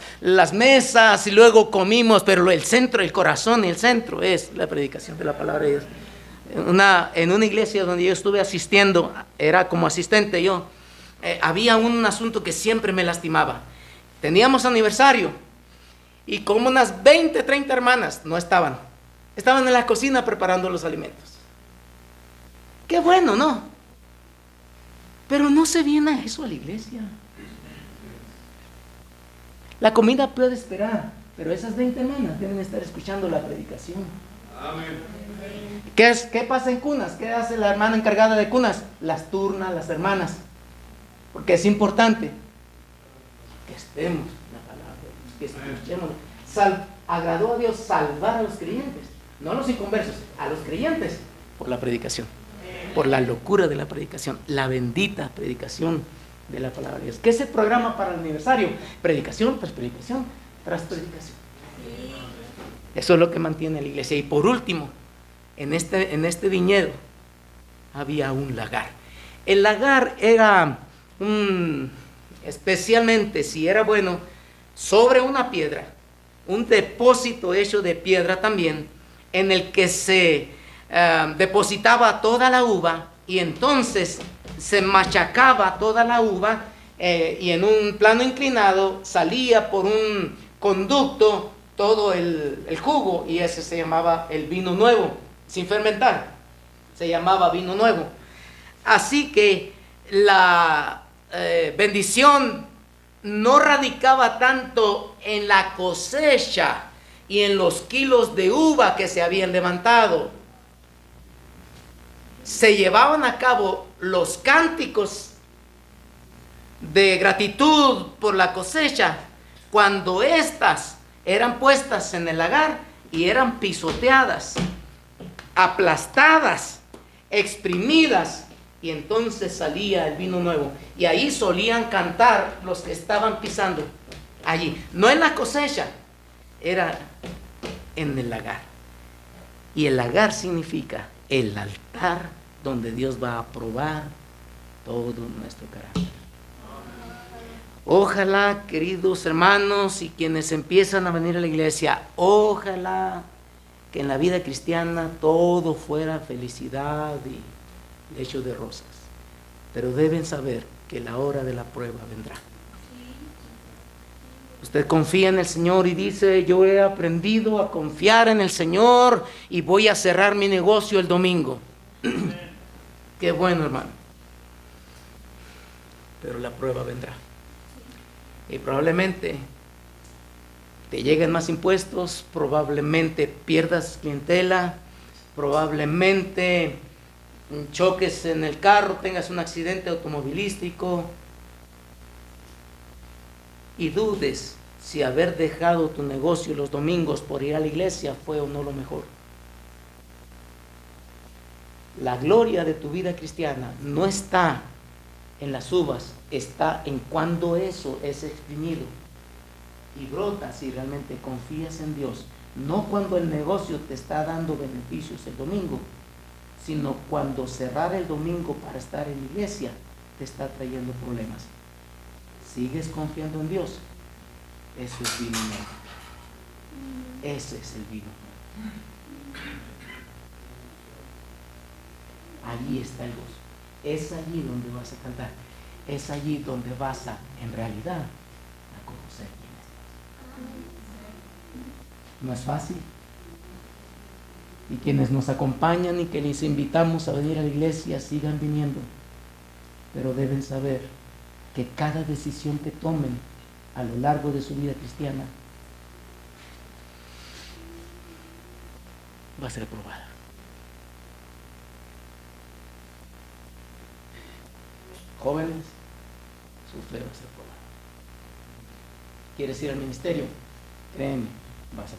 mesas y luego comimos. Pero el centro, el corazón y el centro es la predicación de la palabra de Dios. En una iglesia donde yo estuve asistiendo, era como asistente yo, había un asunto que siempre me lastimaba. Teníamos aniversario y como unas 20, 30 hermanas no estaban. Estaban en la cocina preparando los alimentos. Qué bueno, ¿no? Pero no se viene a eso a la iglesia. La comida puede esperar, pero esas 20 hermanas deben estar escuchando la predicación. Amén. ¿Qué pasa en cunas? ¿Qué hace la hermana encargada de cunas? Las turna las hermanas. Porque es importante que estemos en la palabra, que escuchemos. Agradó a Dios salvar a los creyentes, no a los inconversos, a los creyentes, por la predicación, por la locura de la predicación, la bendita predicación de la palabra de Dios. ¿Qué es el programa para el aniversario? Predicación tras predicación tras predicación. Eso es lo que mantiene la iglesia. Y por último, en este viñedo había un lagar. El lagar era especialmente, si era bueno, sobre una piedra, un depósito hecho de piedra también, en el que se depositaba toda la uva y entonces se machacaba toda la uva y en un plano inclinado salía por un conducto todo el jugo, y ese se llamaba el vino nuevo, sin fermentar, se llamaba vino nuevo. Así que la bendición no radicaba tanto en la cosecha y en los kilos de uva que se habían levantado. Se llevaban a cabo los cánticos de gratitud por la cosecha cuando éstas eran puestas en el lagar y eran pisoteadas, aplastadas, exprimidas, y entonces salía el vino nuevo. Y ahí solían cantar los que estaban pisando allí, no en la cosecha, era en el lagar. Y el lagar significa el altar donde Dios va a probar todo nuestro carácter. Ojalá, queridos hermanos y quienes empiezan a venir a la iglesia, ojalá que en la vida cristiana todo fuera felicidad y lecho de rosas. Pero deben saber que la hora de la prueba vendrá. Usted confía en el Señor y dice, yo he aprendido a confiar en el Señor y voy a cerrar mi negocio el domingo. Qué bueno, hermano. Pero la prueba vendrá. Y probablemente te lleguen más impuestos, probablemente pierdas clientela, probablemente choques en el carro, tengas un accidente automovilístico y dudes si haber dejado tu negocio los domingos por ir a la iglesia fue o no lo mejor. La gloria de tu vida cristiana no está en las uvas, está en cuando eso es exprimido y brota si realmente confías en Dios, no cuando el negocio te está dando beneficios el domingo, sino cuando cerrar el domingo para estar en la iglesia te está trayendo problemas. ¿Sigues confiando en Dios? Eso es vino nuevo. Ese es el vino nuevo. Allí está el gozo. Es allí donde vas a cantar. Es allí donde vas a, en realidad, a conocer quién es Dios. No es fácil. Y quienes nos acompañan y que les invitamos a venir a la iglesia sigan viniendo. Pero deben saber que cada decisión que tomen a lo largo de su vida cristiana va a ser probada. Jóvenes, su fe va a ser probada. ¿Quieres ir al ministerio? Créeme, vas a ser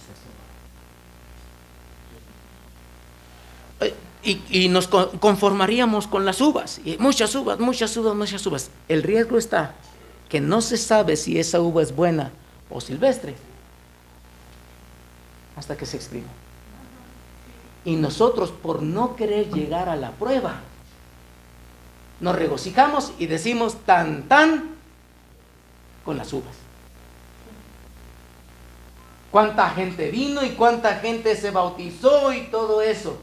probado. Y nos conformaríamos con las uvas, y muchas uvas, muchas uvas, muchas uvas. El riesgo está que no se sabe si esa uva es buena o silvestre hasta que se exprime. Y nosotros, por no querer llegar a la prueba, nos regocijamos y decimos tan con las uvas. Cuánta gente vino y cuánta gente se bautizó y todo eso.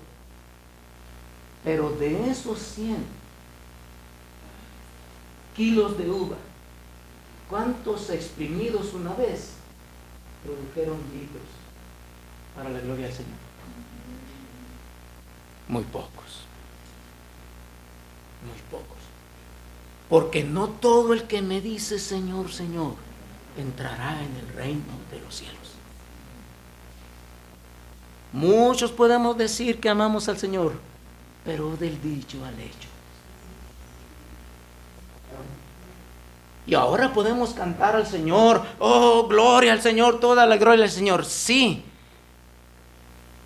Pero de esos 100 kilos de uva, ¿cuántos exprimidos una vez produjeron litros para la gloria del Señor? Muy pocos. Muy pocos. Porque no todo el que me dice Señor, Señor, entrará en el reino de los cielos. Muchos podemos decir que amamos al Señor, pero del dicho al hecho. Y ahora podemos cantar al Señor, oh, gloria al Señor, toda la gloria al Señor. Sí,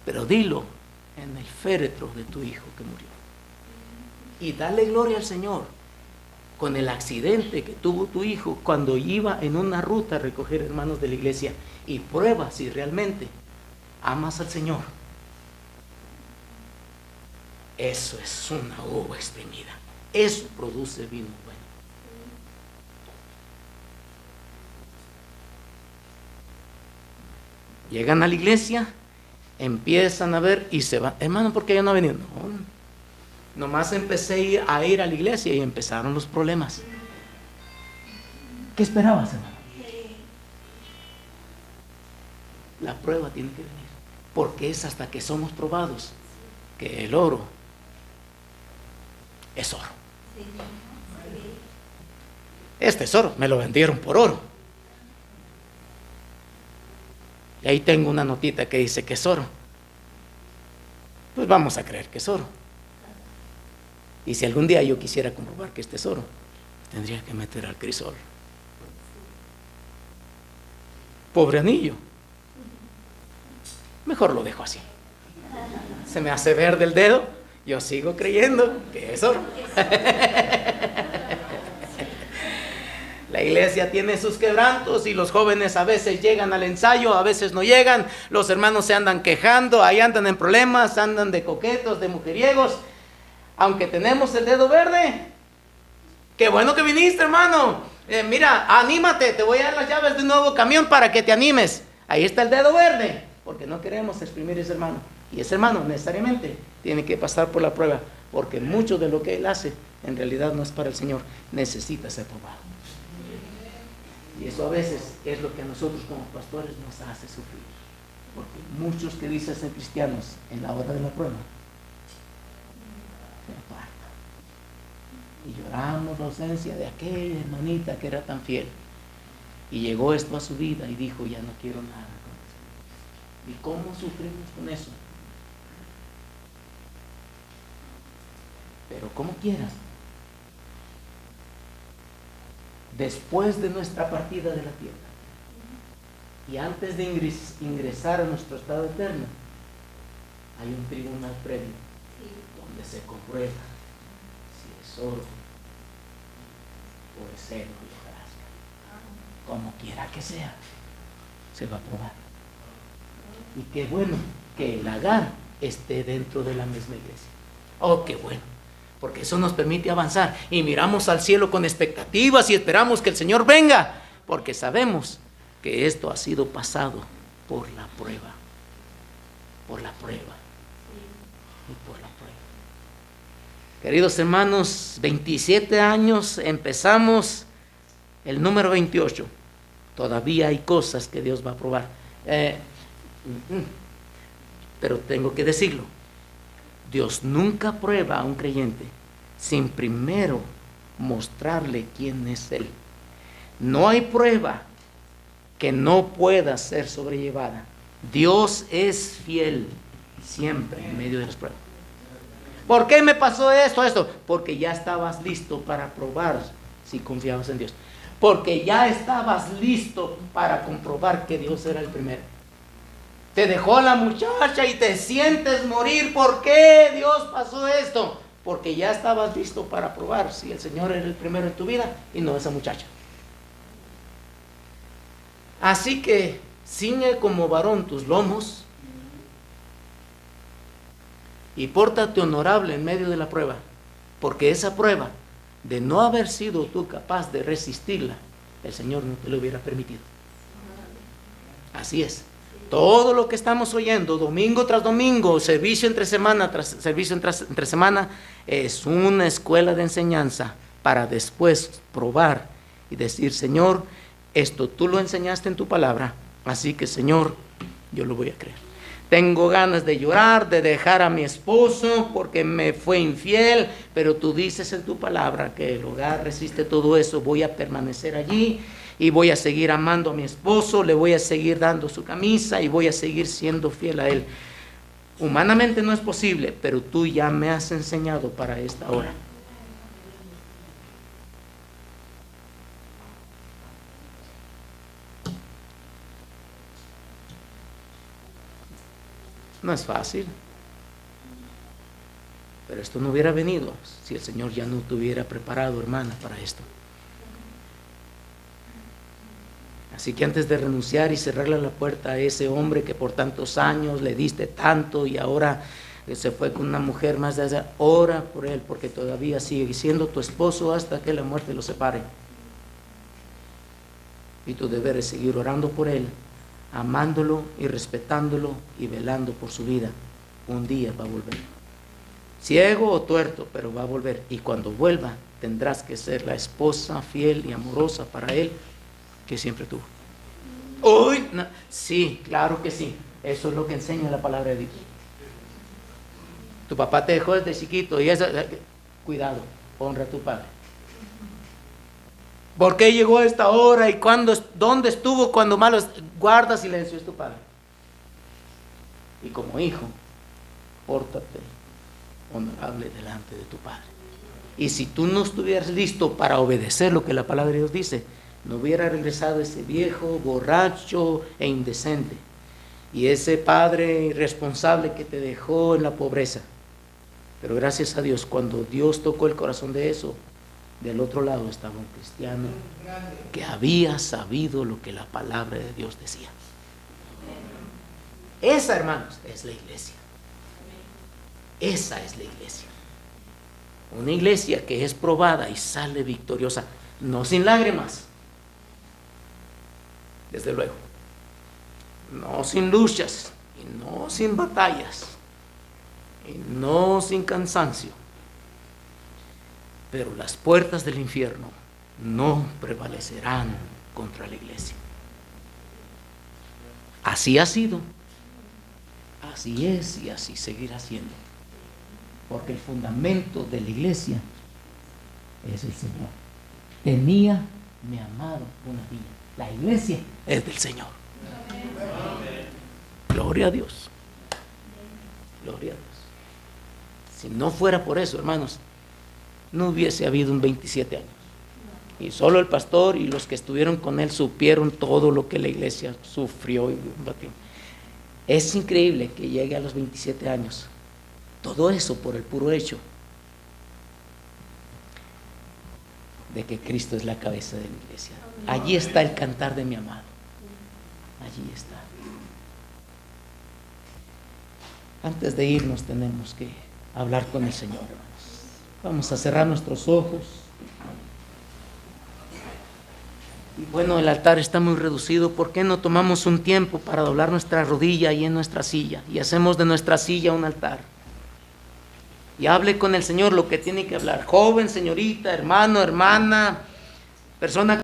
pero dilo en el féretro de tu hijo que murió. Y dale gloria al Señor con el accidente que tuvo tu hijo cuando iba en una ruta a recoger hermanos de la iglesia, y prueba si realmente amas al Señor. Eso es una uva exprimida. Eso produce vino bueno. Llegan a la iglesia, empiezan a ver y se van. Hermano, ¿por qué yo no he venido? No, nomás empecé a ir a la iglesia y empezaron los problemas. ¿Qué esperabas, hermano? La prueba tiene que venir, porque es hasta que somos probados que el oro es oro. Este es oro, me lo vendieron por oro. Y ahí tengo una notita que dice que es oro. Pues vamos a creer que es oro. Y si algún día yo quisiera comprobar que este es oro, tendría que meter al crisol. Pobre anillo. Mejor lo dejo así. Se me hace verde el dedo, yo sigo creyendo que es oro. La iglesia tiene sus quebrantos y los jóvenes a veces llegan al ensayo, a veces no llegan. Los hermanos se andan quejando, ahí andan en problemas, andan de coquetos, de mujeriegos. Aunque tenemos el dedo verde. Qué bueno que viniste, hermano. Mira, anímate, te voy a dar las llaves de un nuevo camión para que te animes. Ahí está el dedo verde, porque no queremos exprimir a ese hermano. Y ese hermano necesariamente tiene que pasar por la prueba, porque mucho de lo que él hace en realidad no es para el Señor, necesita ser probado. Y eso a veces es lo que a nosotros como pastores nos hace sufrir, porque muchos que dicen ser cristianos en la hora de la prueba se apartan y lloramos la ausencia de aquella hermanita que era tan fiel, y llegó esto a su vida y dijo: ya no quiero nada con eso. ¿Y cómo sufrimos con eso? Pero como quieras, después de nuestra partida de la tierra y antes de ingresar a nuestro estado eterno, hay un tribunal previo donde se comprueba si es oro o es cero y hojarasca. Como quiera que sea, se va a probar. Y qué bueno que el Agar esté dentro de la misma iglesia. Oh, qué bueno, porque eso nos permite avanzar y miramos al cielo con expectativas y esperamos que el Señor venga, porque sabemos que esto ha sido pasado por la prueba, por la prueba y por la prueba. Queridos hermanos, 27 años, empezamos el número 28. Todavía hay cosas que Dios va a probar, pero tengo que decirlo. Dios nunca prueba a un creyente sin primero mostrarle quién es Él. No hay prueba que no pueda ser sobrellevada. Dios es fiel siempre en medio de las pruebas. ¿Por qué me pasó esto? Porque ya estabas listo para probar si confiabas en Dios. Porque ya estabas listo para comprobar que Dios era el primero. Te dejó la muchacha y te sientes morir. ¿Por qué Dios pasó esto? Porque ya estabas listo para probar si el Señor era el primero en tu vida y no esa muchacha. Así que ciñe como varón tus lomos y pórtate honorable en medio de la prueba, porque esa prueba, de no haber sido tú capaz de resistirla, el Señor no te lo hubiera permitido. Así es. Todo lo que estamos oyendo, domingo tras domingo, servicio entre semana tras servicio entre semana, es una escuela de enseñanza para después probar y decir, Señor, esto tú lo enseñaste en tu palabra, así que, Señor, yo lo voy a creer. Tengo ganas de llorar, de dejar a mi esposo porque me fue infiel, pero tú dices en tu palabra que el hogar resiste todo eso. Voy a permanecer allí y voy a seguir amando a mi esposo, le voy a seguir dando su camisa y voy a seguir siendo fiel a él. Humanamente no es posible, pero tú ya me has enseñado para esta hora. No es fácil, pero esto no hubiera venido si el Señor ya no te hubiera preparado, hermana, para esto. Así que antes de renunciar y cerrarle la puerta a ese hombre que por tantos años le diste tanto y ahora se fue con una mujer más de allá, ora por él, porque todavía sigue siendo tu esposo hasta que la muerte lo separe. Y tu deber es seguir orando por él, amándolo y respetándolo y velando por su vida. Un día va a volver. Ciego o tuerto, pero va a volver. Y cuando vuelva, tendrás que ser la esposa fiel y amorosa para él que siempre tuvo. Uy, no. Sí, claro que sí. Eso es lo que enseña la palabra de Dios. Tu papá te dejó desde chiquito y eso, cuidado, honra a tu padre. ¿Por qué llegó a esta hora y dónde estuvo cuando malos? Guarda silencio, es tu padre. Y como hijo, pórtate honorable delante de tu padre. Y si tú no estuvieras listo para obedecer lo que la palabra de Dios dice, no hubiera regresado ese viejo, borracho e indecente. Y ese padre irresponsable que te dejó en la pobreza. Pero gracias a Dios, cuando Dios tocó el corazón de eso, del otro lado estaba un cristiano que había sabido lo que la palabra de Dios decía. Esa, hermanos, es la iglesia. Esa es la iglesia. Una iglesia que es probada y sale victoriosa, no sin lágrimas, desde luego, no sin luchas, y no sin batallas, y no sin cansancio. Pero las puertas del infierno no prevalecerán contra la iglesia. Así ha sido, así es y así seguirá siendo. Porque el fundamento de la iglesia es el Señor. Tenía mi amado una villa. La iglesia es del Señor. Gloria a Dios. Gloria a Dios. Si no fuera por eso, hermanos, no hubiese habido un 27 años. Y solo el pastor y los que estuvieron con él supieron todo lo que la iglesia sufrió y batió. Es increíble que llegue a los 27 años. Todo eso por el puro hecho de que Cristo es la cabeza de la iglesia. Allí está el cantar de mi amado. Allí está. Antes de irnos tenemos que hablar con el Señor, hermanos. Vamos a cerrar nuestros ojos. Y bueno, el altar está muy reducido. ¿Por qué no tomamos un tiempo para doblar nuestra rodilla ahí en nuestra silla y hacemos de nuestra silla un altar? Y hable con el Señor lo que tiene que hablar. Joven, señorita, hermano, hermana, persona